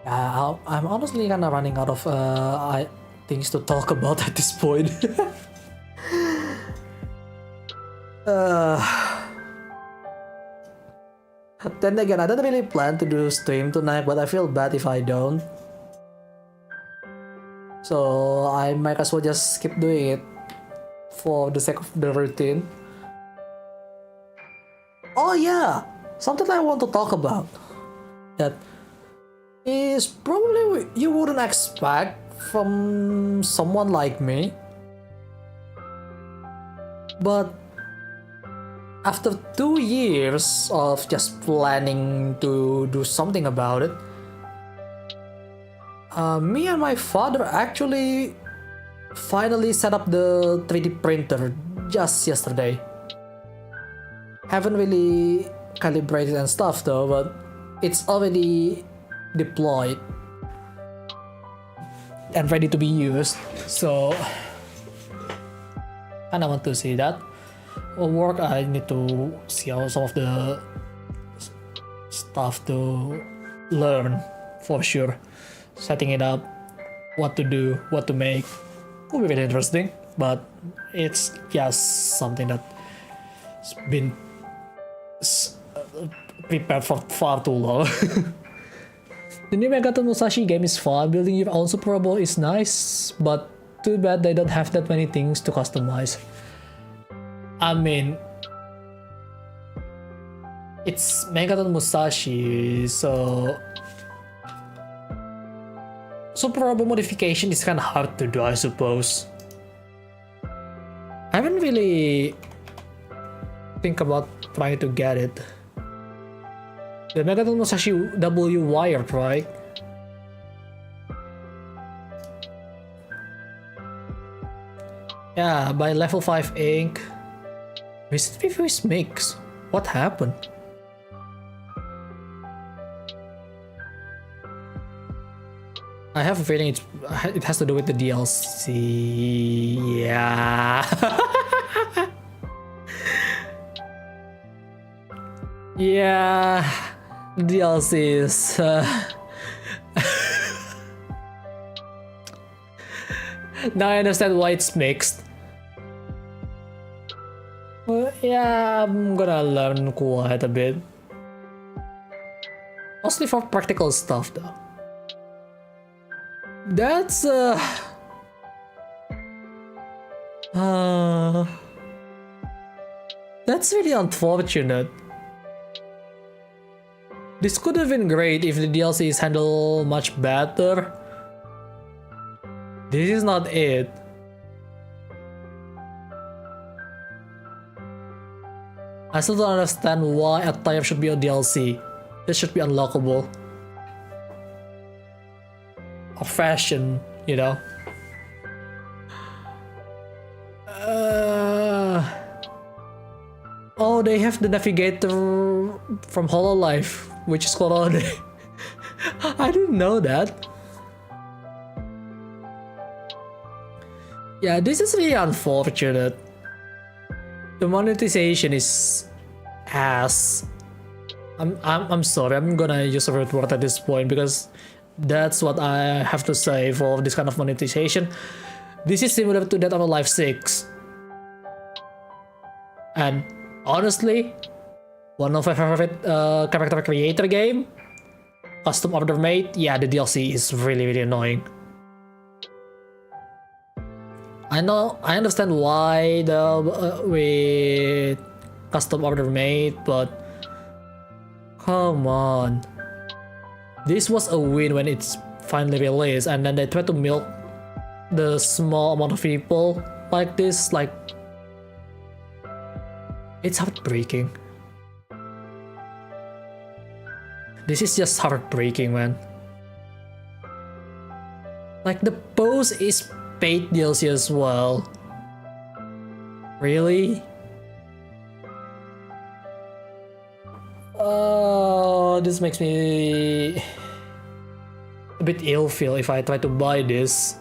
I'm honestly kind of running out of things to talk about at this point. Then again, I don't really plan to do stream tonight, but I feel bad if I don't. So I might as well just skip doing it for the sake of the routine. Oh yeah, something I want to talk about that is probably you wouldn't expect from someone like me, but after 2 years of just planning to do something about it, me and my father actually finally set up the 3D printer just yesterday. Haven't really calibrated and stuff though, but it's already deployed and ready to be used. So kinda want to see that. For work, I need to see how some of the stuff to learn for sure. Setting it up, what to do, what to make, will be really interesting. But it's just something that's been prepared for far too long. The new Megaton Musashi game is fun. Building your own Super Robot is nice, but too bad they don't have that many things to customize. I mean, it's Megaton Musashi, so Super Robot modification is kind of hard to do, I suppose. I haven't really think about trying to get it. The Megaton Musashi W wired, right? Yeah, by level 5 ink. Visit Pixiv mix. What happened? I have a feeling it has to do with the DLC. Yeah. Yeah. DLCs. Now I understand why it's mixed. Well, yeah, I'm gonna learn quite a bit. Mostly for practical stuff though. That's That's really unfortunate. This could have been great if the DLC is handled much better. This is not it. I still don't understand why a type should be on DLC. This should be unlockable. Or fashion, you know. Oh, they have the navigator from Hololive, which is called Ode. I didn't know that. Yeah, this is really unfortunate. The monetization is ass. I'm sorry, I'm gonna use a rude word at this point because that's what I have to say for this kind of monetization. This is similar to that of Life 6. And honestly, one of my favorite character creator game, Custom Order Made, yeah, the DLC is really annoying. I understand why the with Custom Order Made, but come on. This was a win when it's finally released, and then they try to milk the small amount of people like this, like it's heartbreaking. This is just heartbreaking, man. Like the post is paid DLC as well. Really? Oh, this makes me a bit ill feel if I try to buy this.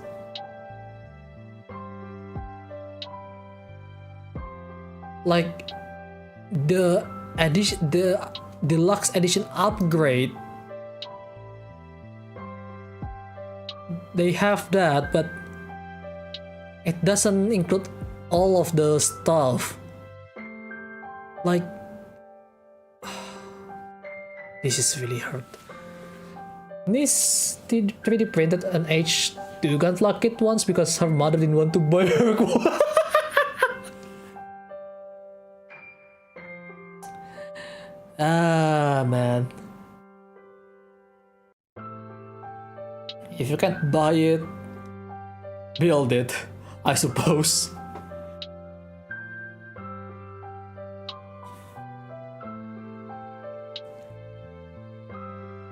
Like the deluxe edition upgrade, they have that, but it doesn't include all of the stuff. Like, this is really hurt. This did 3D printed an H2 Gunpla kit once because her mother didn't want to buy her. Ah, man. If you can't buy it, build it, I suppose.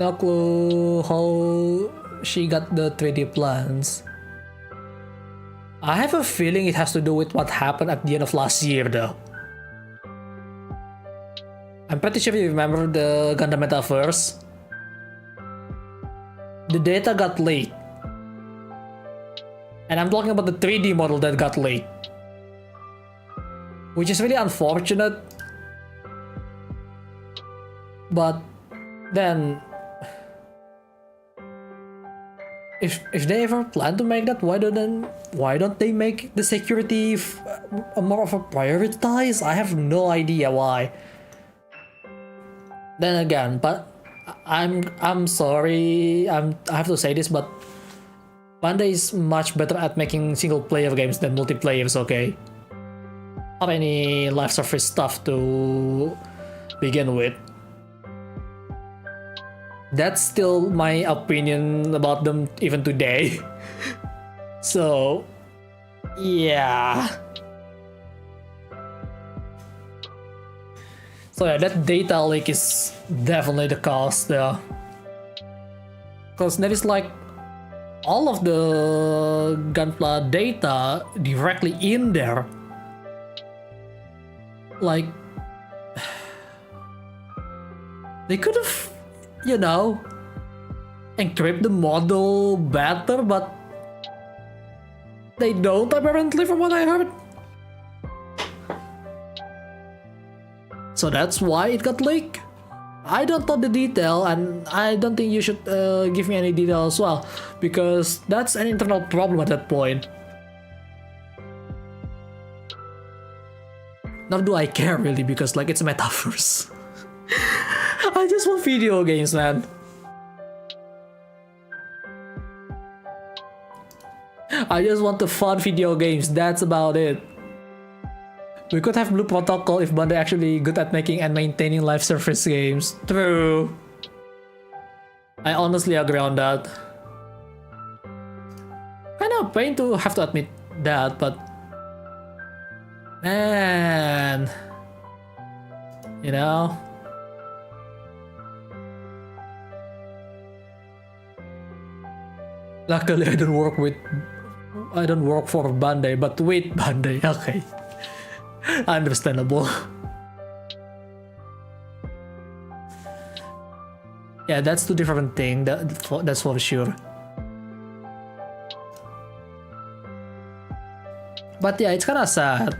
No clue how she got the 3D plans. I have a feeling it has to do with what happened at the end of last year though. I'm pretty sure you remember the Gundam Metaverse. The data got leaked. And I'm talking about the 3D model that got leaked. Which is really unfortunate. But then, if they ever plan to make that, why don't they make the security more of a prioritize? I have no idea why. Then again, but I'm sorry, I have to say this, but Panda is much better at making single player games than multiplayers, okay? Not any live service stuff to begin with. That's still my opinion about them even today. So, yeah. So yeah, that data leak is definitely the cause there. Because there is like all of the Gunpla data directly in there. Like, they could have, you know, encrypt the model better, but they don't apparently from what I heard. So that's why it got leaked. I don't know the detail, and I don't think you should give me any detail as well, because that's an internal problem at that point. Nor do I care really, because like it's a metaverse. I just want video games, man. I just want the fun video games, that's about it. We could have Blue Protocol if Bandai actually good at making and maintaining live service games. True. I honestly agree on that. Kind of pain to have to admit that, but man, you know. Luckily, I don't work for Bandai, but with Bandai. Okay, understandable. Yeah, that's two different things. That's for sure. But yeah, it's kind of sad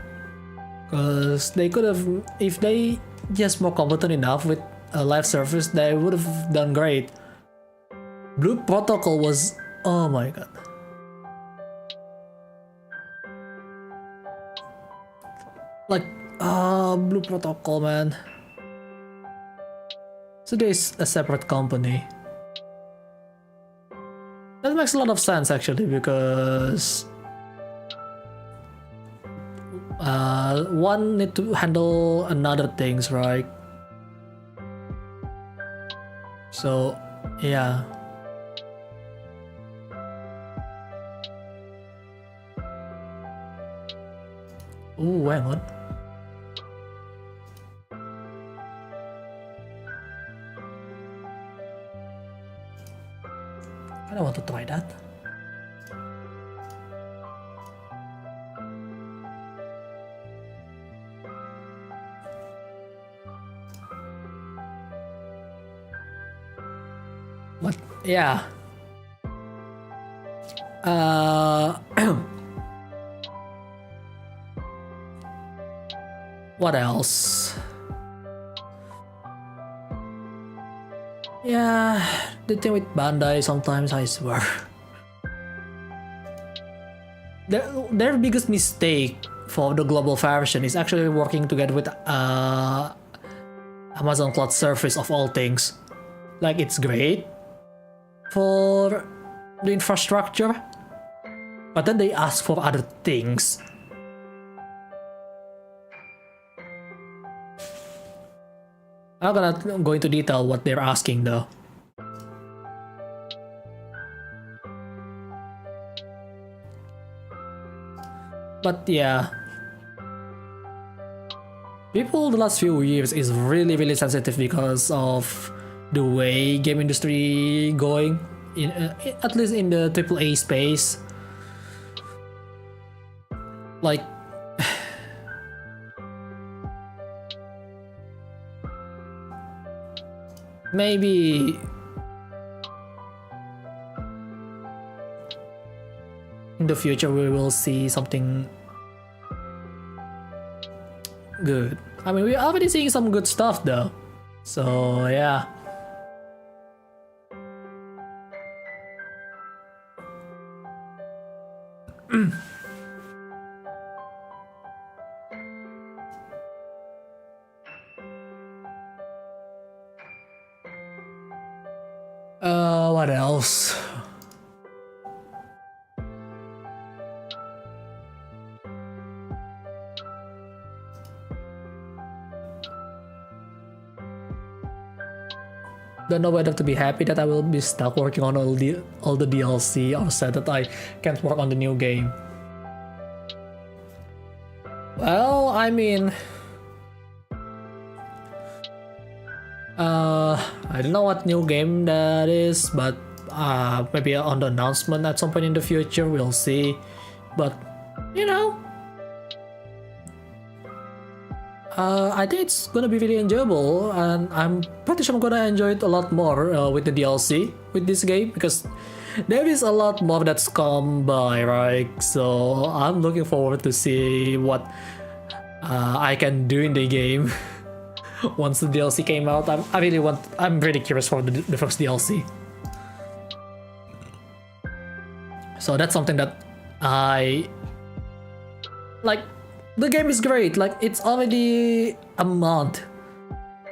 because they could have, if they just more competent enough with a live service, they would have done great. Blue Protocol was, oh my god. Like, Blue Protocol, man. So there's a separate company. That makes a lot of sense actually, because one need to handle another things, right? So yeah. Ooh, hang on. I don't want to try that. But yeah. What else? Yeah, the thing with Bandai sometimes, I swear. Their biggest mistake for the global version is actually working together with Amazon Cloud Service of all things. Like, it's great for the infrastructure, but then they ask for other things. I'm not gonna go into detail what they're asking though. But yeah, people the last few years is really sensitive because of the way game industry going, in at least in the AAA space. Like, maybe in the future we will see something good. I mean, we're already seeing some good stuff though. So yeah. What else? Don't know whether to be happy that I will be stuck working on all the DLC, or sad that I can't work on the new game. Well, I mean, I don't know what new game that is, but maybe on the announcement at some point in the future, we'll see. But you know, I think it's gonna be really enjoyable, and I'm pretty sure I'm gonna enjoy it a lot more with the DLC with this game, because there is a lot more that's come by, right? So I'm looking forward to see what I can do in the game once the DLC came out. I'm really curious for the first DLC. So that's something that I like. The game is great. Like, it's already a month,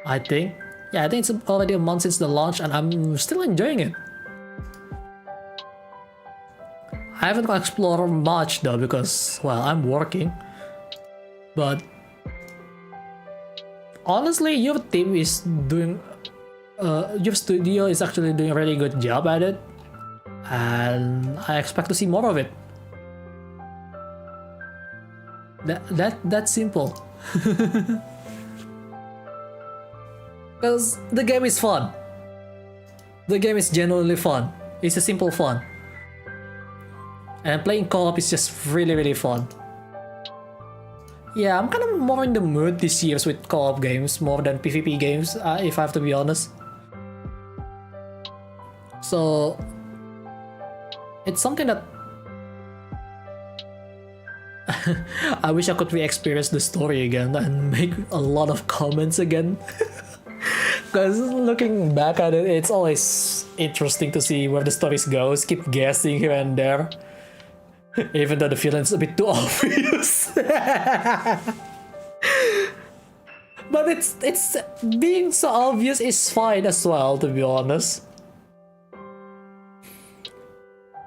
I think. Yeah, I think it's already a month since the launch, and I'm still enjoying it. I haven't explored much though, because, well, I'm working. But honestly, your team is doing, your studio is actually doing a really good job at it, and I expect to see more of it. That's simple. Because the game is fun. The game is genuinely fun. It's a simple fun. And playing co-op is just really fun. Yeah, I'm kind of more in the mood this year with co-op games more than PvP games, if I have to be honest. So it's something that I wish I could re-experience the story again and make a lot of comments again. Because looking back at it, it's always interesting to see where the stories goes. Keep guessing here and there, even though the feeling's a bit too obvious. But it's being so obvious is fine as well, to be honest.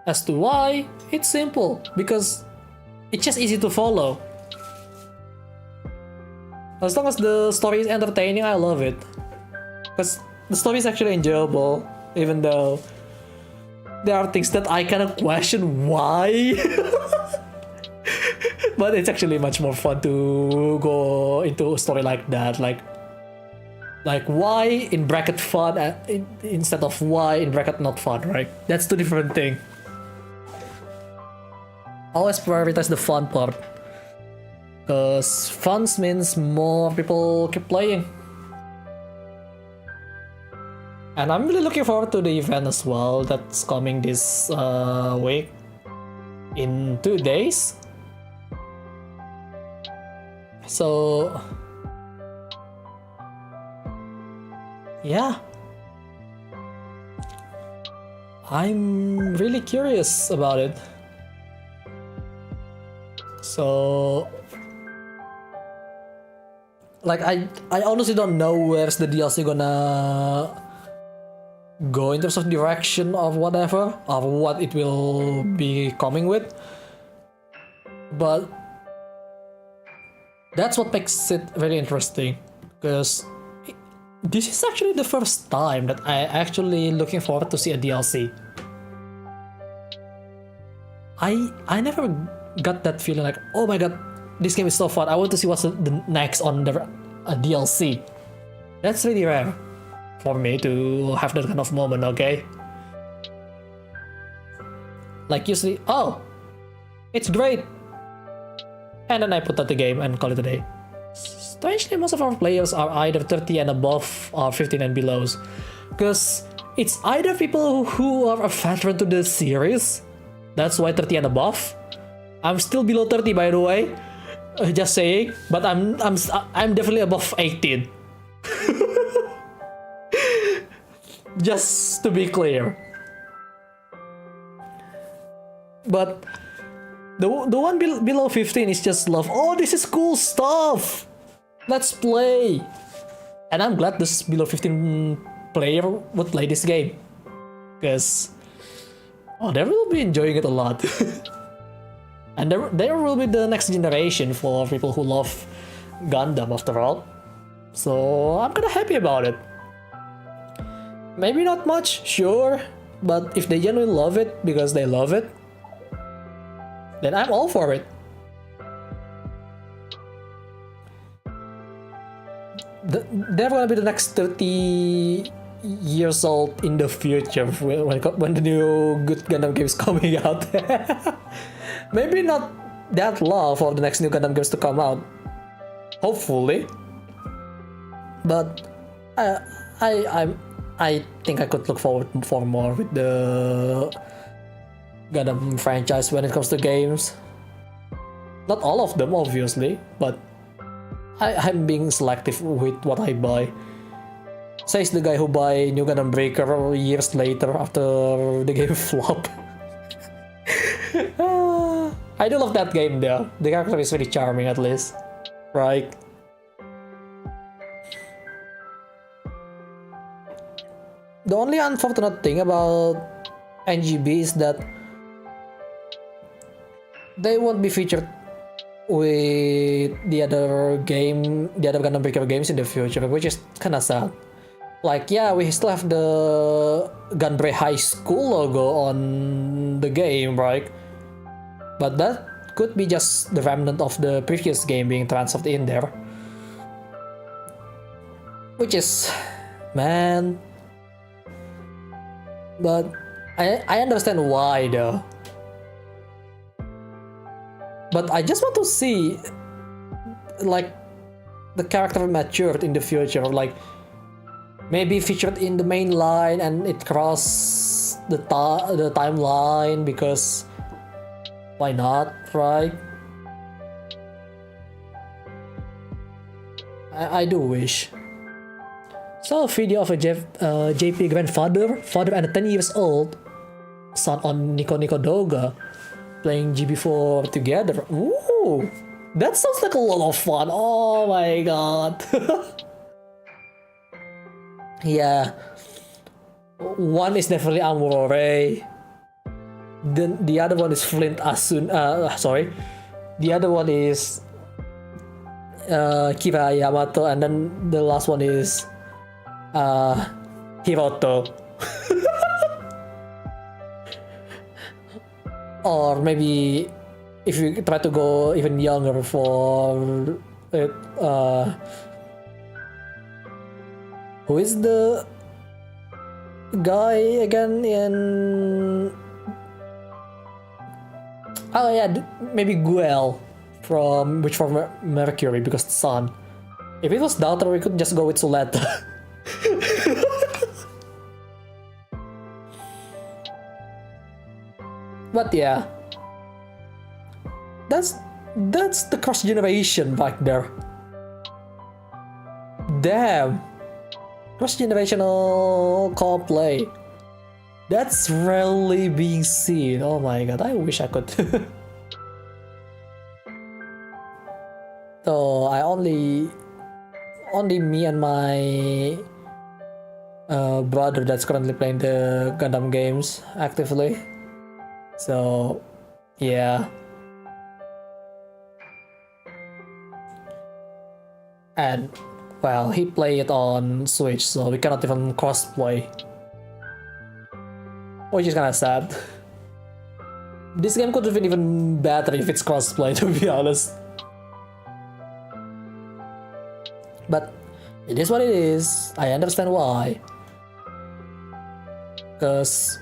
As to why, it's simple because it's just easy to follow. As long as the story is entertaining, I love it. Because the story is actually enjoyable, even though there are things that I kind of question why. But it's actually much more fun to go into a story like that, like why in bracket fun instead of why in bracket not fun, right? That's two different things. Always prioritize the fun part, because fun means more people keep playing. And I'm really looking forward to the event as well that's coming this week in 2 days. So yeah, I'm really curious about it. So like I honestly don't know where's the DLC gonna go in terms of direction of whatever, of what it will be coming with, but that's what makes it very interesting, because this is actually the first time that I actually looking forward to see a DLC. I never got that feeling like, oh my god, this game is so fun, I want to see what's the next on the DLC. That's really rare for me to have that kind of moment, okay? Like usually, oh, it's great, and then I put out the game and call it a day. Strangely, most of our players are either 30 and above or 15 and below, because it's either people who are a veteran to the series, that's why 30 and above. I'm still below 30, by the way, just saying, but I'm definitely above 18. Just to be clear. But the one below 15 is just love. Oh, this is cool stuff, let's play. And I'm glad this below 15 player would play this game, because they will be enjoying it a lot. And there will be the next generation for people who love Gundam after all. So I'm kinda happy about it. Maybe not much, sure, but if they genuinely love it because they love it, then I'm all for it. They're gonna be the next 30 years old in the future when the new good Gundam games coming out. Maybe not that long for the next new Gundam games to come out, hopefully. But I think I could look forward for more with the Gundam franchise when it comes to games. Not all of them, obviously, but I'm being selective with what I buy. Says the guy who buy New Gundam Breaker years later after the game flop. I do love that game though. The character is very charming, at least, right? The only unfortunate thing about NGB is that they won't be featured with the other Gundam Breaker games in the future, which is kind of sad. Like, yeah, we still have the Gunbreak High School logo on the game, right? But that could be just the remnant of the previous game being transferred in there. Which is, man. But I understand why though. But I just want to see, like, the character matured in the future, like, maybe featured in the main line and it crossed the timeline, because why not, right? I do wish. Saw a video of a JP grandfather, father and a 10 years old son on Nico Doga playing GB4 together. Ooh, that sounds like a lot of fun. Oh my god. Yeah, one is definitely Amurore. Then the other one is Flint Asun. Sorry, the other one is Kira Yamato, and then the last one is Hiroto. Or maybe if you try to go even younger for it, who is the guy again in... Oh yeah, maybe Guel from Mercury, because the sun. If it was daughter, we could just go with Suleta. But yeah, that's the cross generation back there. Damn, cross generational co-op play. That's rarely being seen. Oh my god, I wish I could. So I only me and my brother that's currently playing the Gundam games actively. So yeah. And well, he played it on Switch, so we cannot even cross-play. Which is kinda sad. This game could have been even better if it's cross-play, to be honest. But it is what it is. I understand why. Because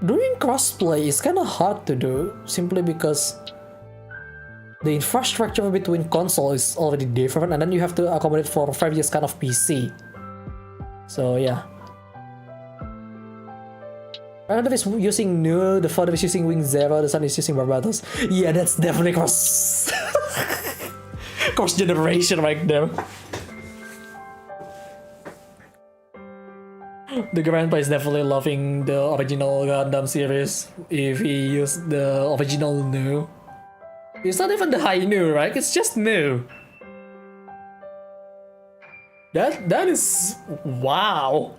doing crossplay is kind of hard to do, simply because the infrastructure between console is already different, and then you have to accommodate for various kind of PC. So yeah. Another is using Nu, the father is using Wing Zero, the son is using Barbados. Yeah, that's definitely cross generation right there. The grandpa is definitely loving the original Gundam series if he used the original Nu. It's not even the high Nu, right? It's just Nu. That is... wow.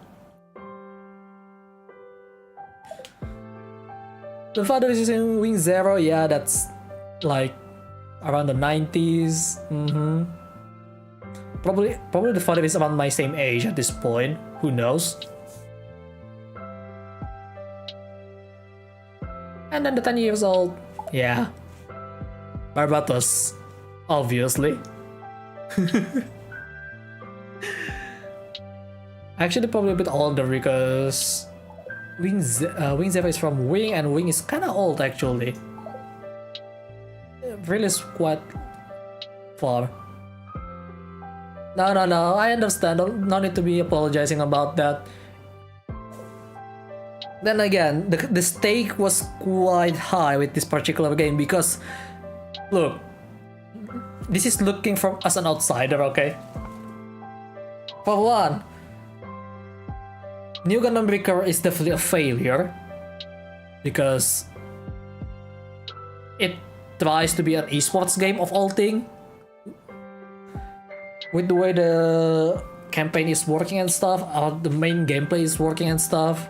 The father is using Wing Zero, yeah, that's like around the 90s. Probably the father is around my same age at this point. Who knows? And then the 10 years old, yeah. Barbatos, obviously. Actually, probably a bit older because Wing Zero is from Wing, and Wing is kind of old actually. Really is quite far. No, I understand. No need to be apologizing about that. Then again, the stake was quite high with this particular game because, look, this is looking from as an outsider, okay? For one, New Gundam Breaker is definitely a failure because it tries to be an esports game of all things. With the way the campaign is working and stuff, the main gameplay is working and stuff,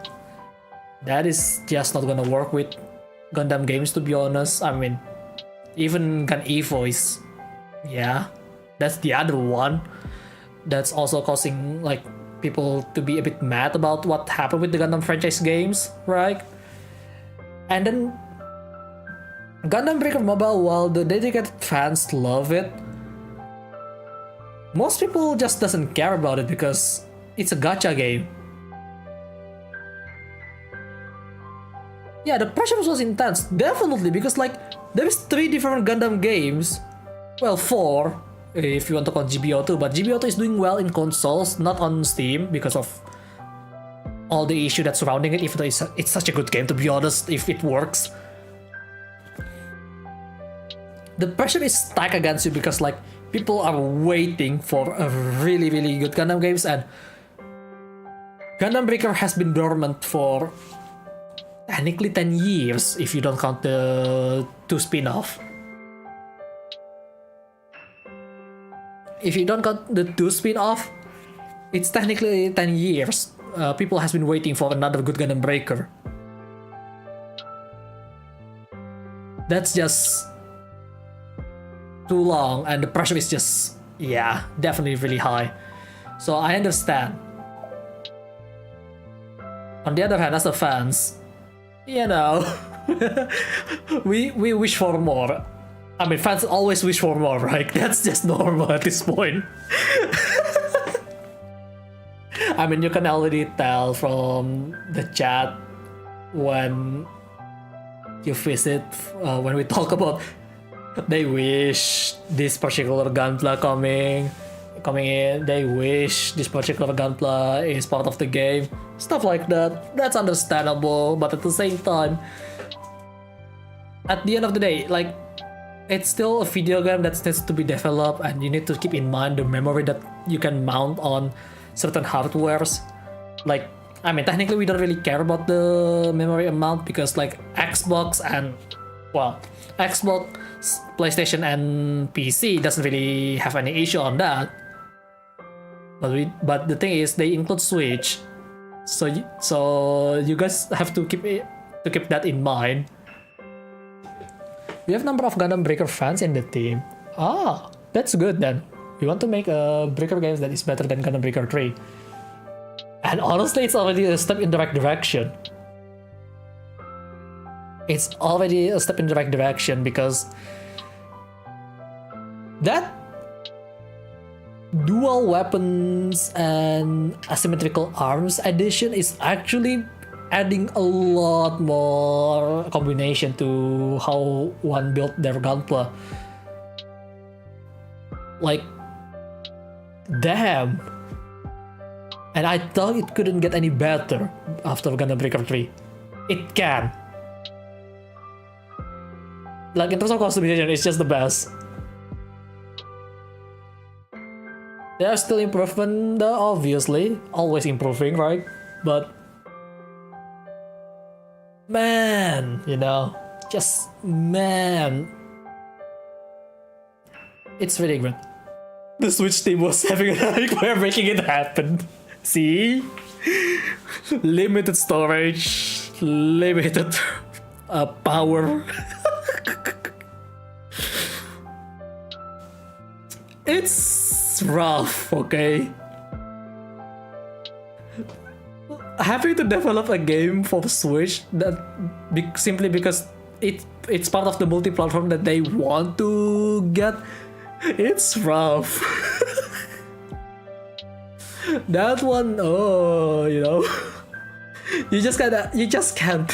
that is just not gonna work with Gundam games, to be honest. I mean, Even Gun Evo is, yeah, that's the other one that's also causing like people to be a bit mad about what happened with the Gundam franchise games, right? And then Gundam Breaker Mobile, while the dedicated fans love it, most people just doesn't care about it because it's a gacha game. Yeah, the pressure was intense, definitely, because like there's 3 different Gundam games. Well, 4 if you want to count GBO2, but GBO2 is doing well in consoles, not on Steam because of all the issue that's surrounding it, even though it's such a good game, to be honest, if it works. The pressure is stacked against you because like people are waiting for a really, really good Gundam games, and Gundam Breaker has been dormant for technically 10 years if you don't count the 2 spin-off. If you don't count the 2 spin-off, it's technically 10 years. People has been waiting for another good Gundam Breaker. That's just too long, and the pressure is just, yeah, definitely really high. So I understand. On the other hand, as a fans, you know, we wish for more. I mean, fans always wish for more, right? That's just normal at this point. I mean, you can already tell from the chat when you visit, when we talk about they wish this particular Gunpla coming in, they wish this particular Gunpla is part of the game, stuff like that. That's understandable, but at the same time, at the end of the day, like, it's still a video game that needs to be developed, and you need to keep in mind the memory that you can mount on certain hardwares. Like, I mean, technically we don't really care about the memory amount because like Xbox and, well, Xbox, PlayStation and PC doesn't really have any issue on that. But the thing is, they include Switch, so you guys have to keep that in mind. We have number of Gundam Breaker fans in the team. Ah, that's good then. We want to make a Breaker game that is better than Gundam Breaker 3. And honestly, it's already a step in the right direction. It's already a step in the right direction because that dual weapons and asymmetrical arms addition is actually adding a lot more combination to how one built their Gunpla. Like, damn. And I thought it couldn't get any better after Gundam Breaker 3. It can. Like, in terms of customization, it's just the best. There are still improvement though, obviously. Always improving, right? But man, you know, just man. It's really good. The Switch team was having a nightmare making it happen. See? Limited storage, limited power. It's rough, okay? Having to develop a game for Switch that simply because it's part of the multi-platform that they want to get, it's rough. That one, oh, you know, you just can't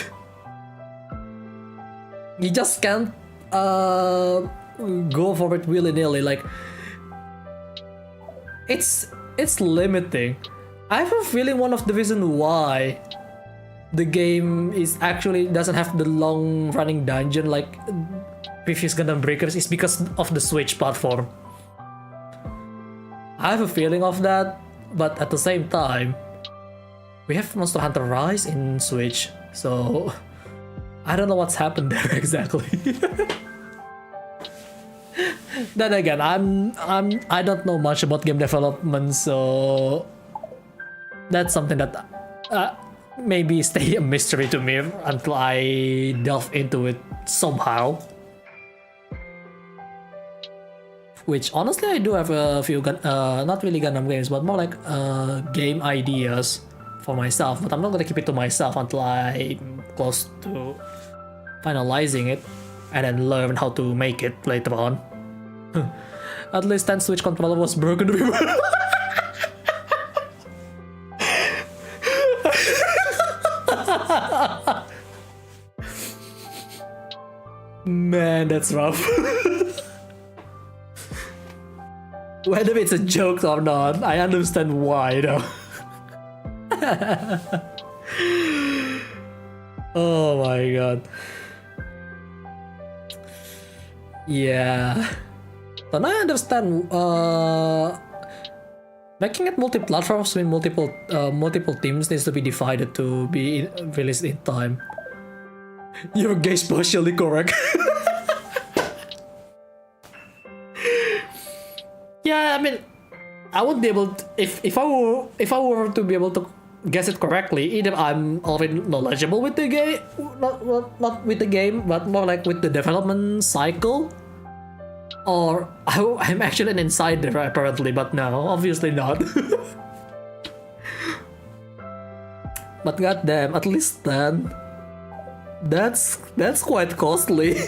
go for it willy-nilly. Like, it's limiting. I have a feeling one of the reasons why the game is actually doesn't have the long running dungeon like previous Gundam Breakers is because of the Switch platform. I have a feeling of that, but at the same time, we have Monster Hunter Rise in Switch, so I don't know what's happened there exactly. Then again, I don't know much about game development, so that's something that maybe stay a mystery to me until I delve into it somehow. which honestly I do have a few not really Gundam games, but more like game ideas for myself. But I'm not gonna keep it to myself until I'm close to finalizing it, and then learn how to make it later on. At least 10 Switch controller was broken before. Man, that's rough. Whether it's a joke or not, I understand why though. Oh my god. Yeah. Then I understand making it multi-platforms with multiple teams needs to be divided to be released in time. Your guess partially correct. Yeah, I mean, I would be able to, if I were to be able to guess it correctly, either I'm already knowledgeable with the game, not with the game, but more like with the development cycle, or I'm actually an insider apparently, but no, obviously not. But goddamn, at least then, that's quite costly.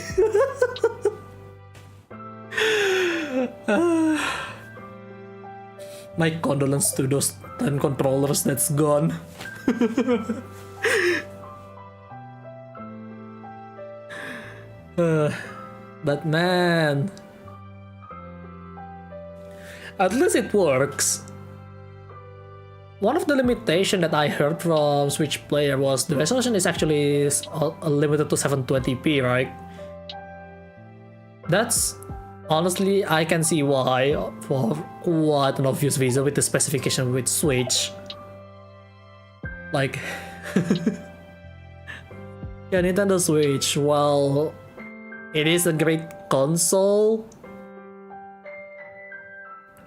My condolences to those 10 controllers that's gone. But man, at least it works. One of the limitations that I heard from Switch player was the resolution is actually limited to 720p, right? That's honestly, I can see why, for quite an obvious reason with the specification with Switch. Like, yeah, Nintendo Switch, while it is a great console,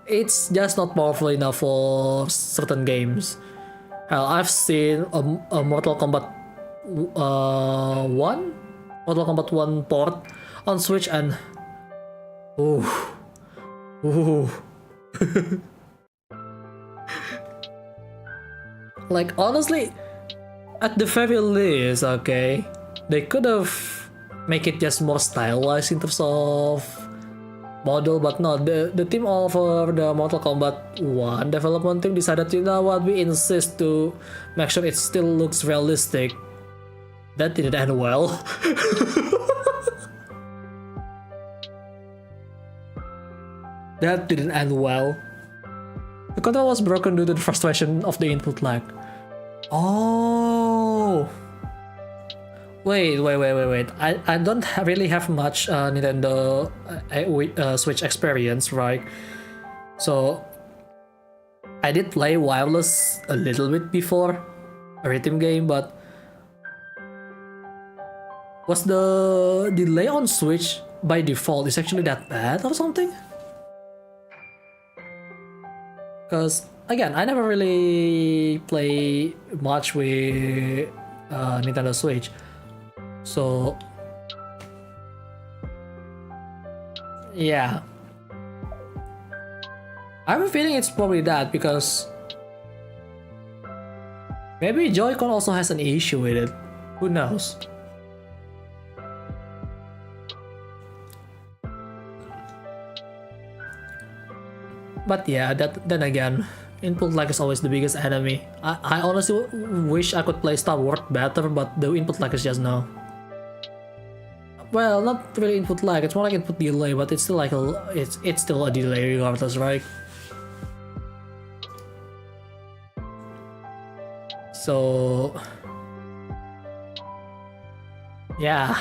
it's just not powerful enough for certain games. Hell, I've seen a Mortal Kombat 1 port on Switch, and ooh. Like, honestly, at the very least, okay, they could have make it just more stylized in terms of model, but no, the team of the Mortal Kombat 1 development team decided, you know what, we insist to make sure it still looks realistic. That didn't end well. That didn't end well. The control was broken due to the frustration of the input lag. Oh! Wait. I don't really have much Nintendo Switch experience, right? So I did play wireless a little bit before a rhythm game, but was the delay on Switch by default is actually that bad or something? Because again, I never really play much with Nintendo Switch, so yeah, I have a feeling it's probably that, because maybe Joy-Con also has an issue with it. Who knows? But yeah, then again, input lag is always the biggest enemy. I honestly wish I could play Star Wars better, but the input lag is just no. Well, not really input lag, it's more like input delay, but it's still like it's still a delay regardless, right? So yeah.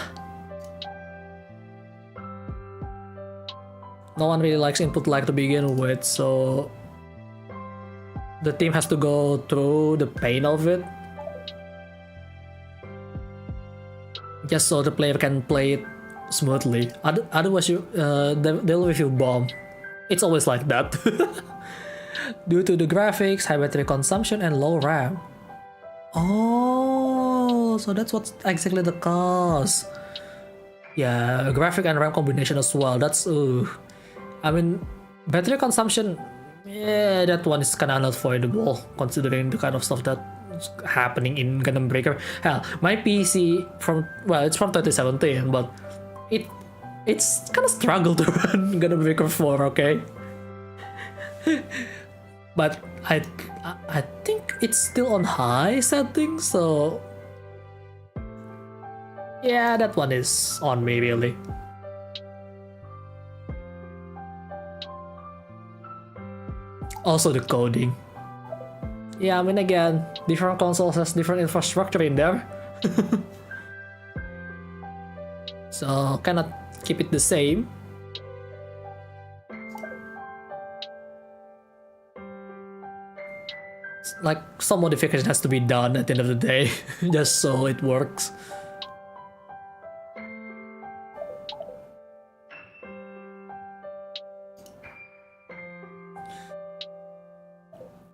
No one really likes input lag to begin with, so the team has to go through the pain of it just so the player can play it smoothly. Otherwise, they'll review bomb. It's always like that. Due to the graphics, high battery consumption, and low RAM. Oh, so that's what's exactly the cause. Yeah, graphic and RAM combination as well. That's I mean, battery consumption, yeah, that one is kind of unavoidable considering the kind of stuff that's happening in Gundam Breaker. Hell, my PC it's from 2017, but it's kind of struggled to run Gundam Breaker 4, okay? But I think it's still on high settings, so yeah, that one is on me really. Also the coding. Yeah, I mean again, different consoles has different infrastructure in there. So cannot keep it the same. Like some modification has to be done at the end of the day, just so it works.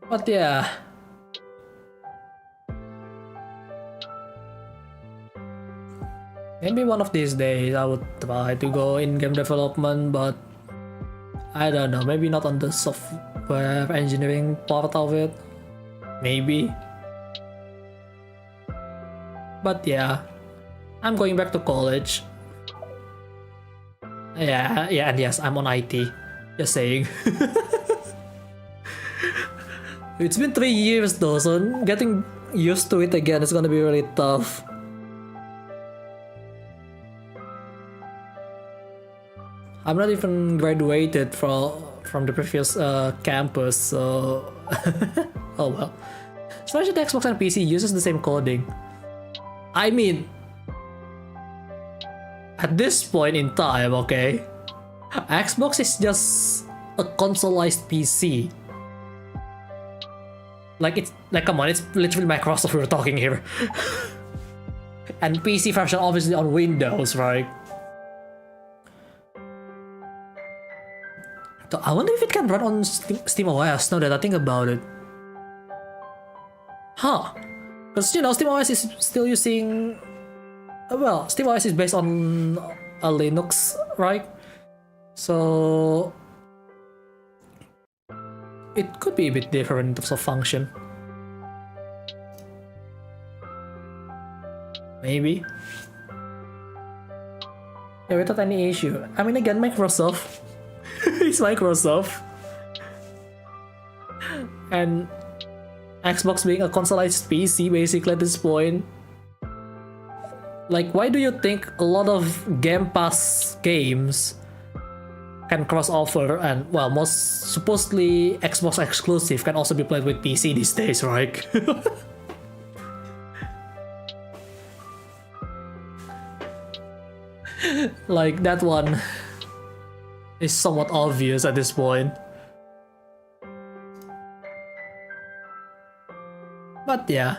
But yeah. Maybe one of these days I would try to go in game development, but I don't know, maybe not on the software engineering part of it. Maybe. But yeah, I'm going back to college. Yeah, and yes, I'm on IT. Just saying. It's been 3 years though, so getting used to it again is gonna be really tough. I'm not even graduated from the previous campus, so oh well. Especially the Xbox and PC uses the same coding. I mean, at this point in time, okay, Xbox is just a consoleized PC. Come on, it's literally Microsoft we're talking here. And PC version obviously on Windows, right? So I wonder if it can run on Steam OS now that I think about it. Huh. Because, you know, Steam OS is still using... Well, Steam OS is based on a Linux, right? So... it could be a bit different in terms of function. Maybe. Yeah, without any issue. I mean, again, Microsoft. It's Microsoft. And Xbox being a consoleized PC basically at this point. Like, why do you think a lot of Game Pass games can cross over and, well, most supposedly Xbox exclusive can also be played with PC these days, right? Like, that one is somewhat obvious at this point. But yeah.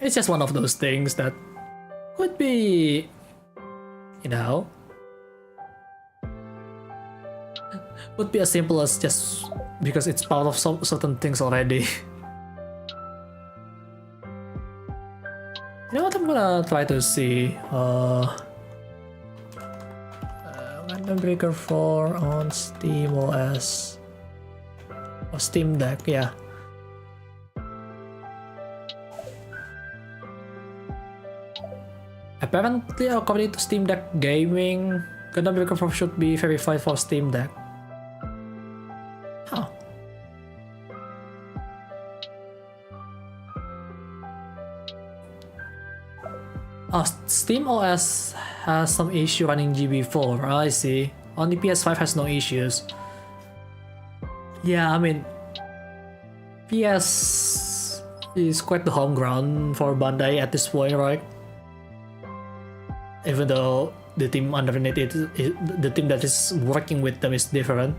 It's just one of those things that could be, you know, would be as simple as just because it's part of some certain things already. You know what, I'm gonna try to see Random Breaker 4 on Steam OS or Steam Deck, yeah. Apparently, according to Steam Deck Gaming, Gundam Breaker 4 should be verified for Steam Deck. Huh. Steam OS has some issue running GB4, I see. Only PS5 has no issues. Yeah, I mean, PS is quite the home ground for Bandai at this point, right? Even though the team underneath it, the team that is working with them is different.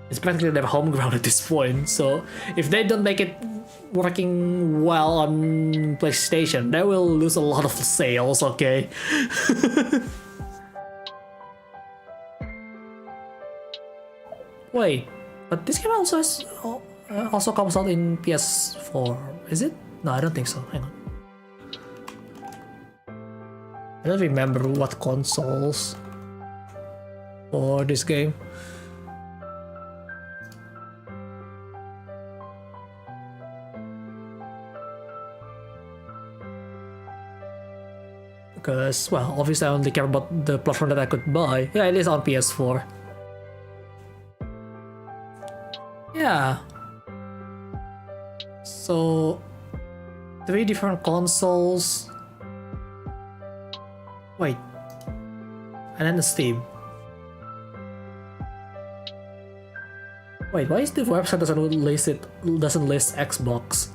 It's practically their home ground at this point, so if they don't make it working well on PlayStation, they will lose a lot of sales, okay? Wait, but this game also comes out in PS4, is it? No, I don't think so, hang on. I don't remember what consoles for this game. Because, well, obviously I only care about the platform that I could buy. Yeah, it is on PS4. Yeah. So, 3 different consoles. Wait. And then the Steam. Wait, why is the website doesn't list Xbox?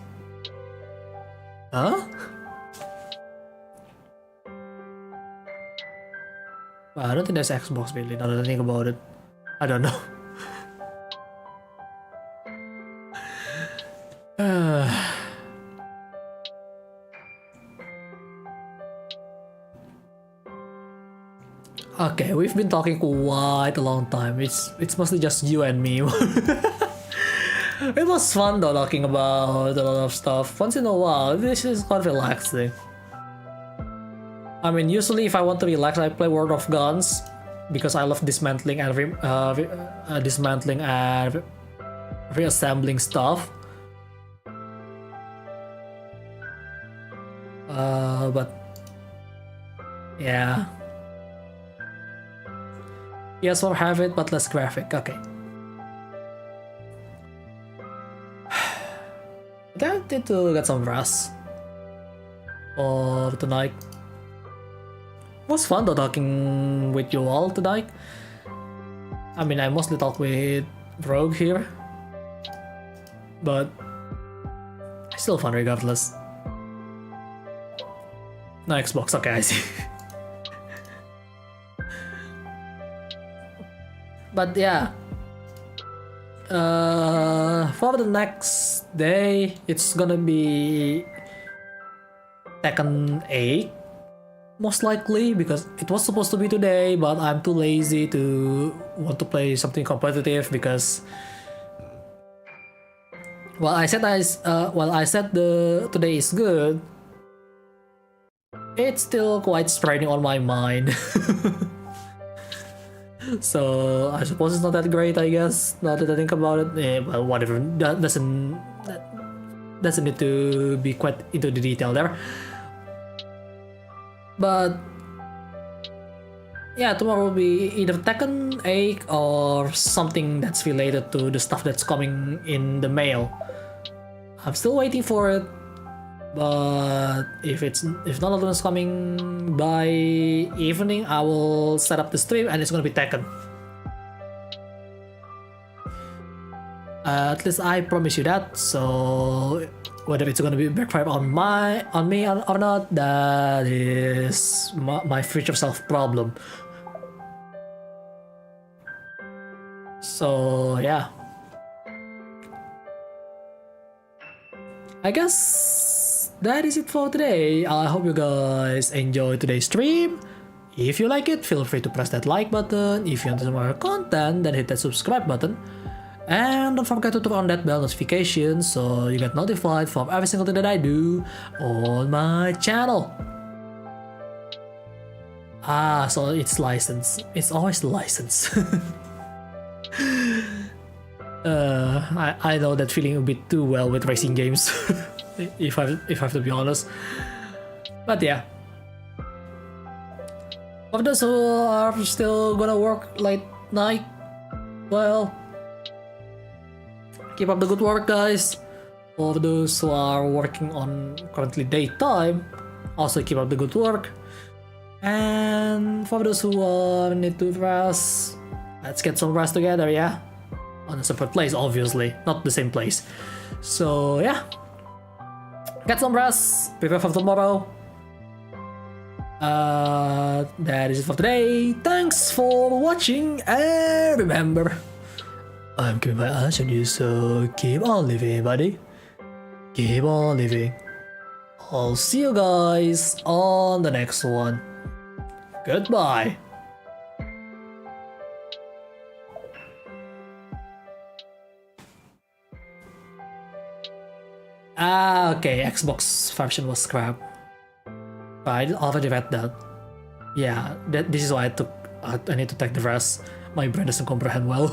Huh? Well, I don't think there's Xbox really, now that I think about it. I don't know. Okay, we've been talking quite a long time. It's mostly just you and me. It was fun though, talking about a lot of stuff. Once in a while, this is quite relaxing. I mean, usually if I want to relax, I play World of Guns because I love dismantling and reassembling stuff. But yeah. Yes, we'll have it, but less graphic. Okay. I need to get some rest for tonight. It was fun though talking with you all tonight. I mean, I mostly talk with Rogue here, but it's still fun regardless. No Xbox, okay, I see. But yeah, for the next day, it's gonna be Tekken 8, most likely, because it was supposed to be today, but I'm too lazy to want to play something competitive because, well, I said the today is good. It's still quite straining on my mind. So I suppose it's not that great, I guess. Now that I think about it, well, whatever. That doesn't need to be quite into the detail there. But yeah, tomorrow will be either Tekken 8 or something that's related to the stuff that's coming in the mail. I'm still waiting for it. But if none of them is coming by evening, I will set up the stream and it's gonna be Tekken. At least I promise you that. So whether it's gonna be backfire on me or not, that is my future self problem. So yeah, I guess that is it for today. I hope you guys enjoyed today's stream. If you like it, feel free to press that like button. If you want some more content, then hit that subscribe button. And don't forget to turn on that bell notification so you get notified for every single thing that I do on my channel. Ah, so it's licensed. It's always licensed. I know that feeling a bit too well with racing games. if I have to be honest. But yeah, for those who are still gonna work late night, well, keep up the good work, guys. For those who are working on currently daytime, also keep up the good work. And for those who need to rest, let's get some rest together, yeah? On a separate place, obviously, not the same place. So yeah, get some rest, prepare for tomorrow. That is it for today. Thanks for watching, and remember, I'm keeping my eyes on you, so keep on living, buddy. Keep on living. I'll see you guys on the next one. Goodbye. Okay, Xbox version was scrapped. I already read that. Yeah, this is why I need to take the rest. My brain doesn't comprehend well.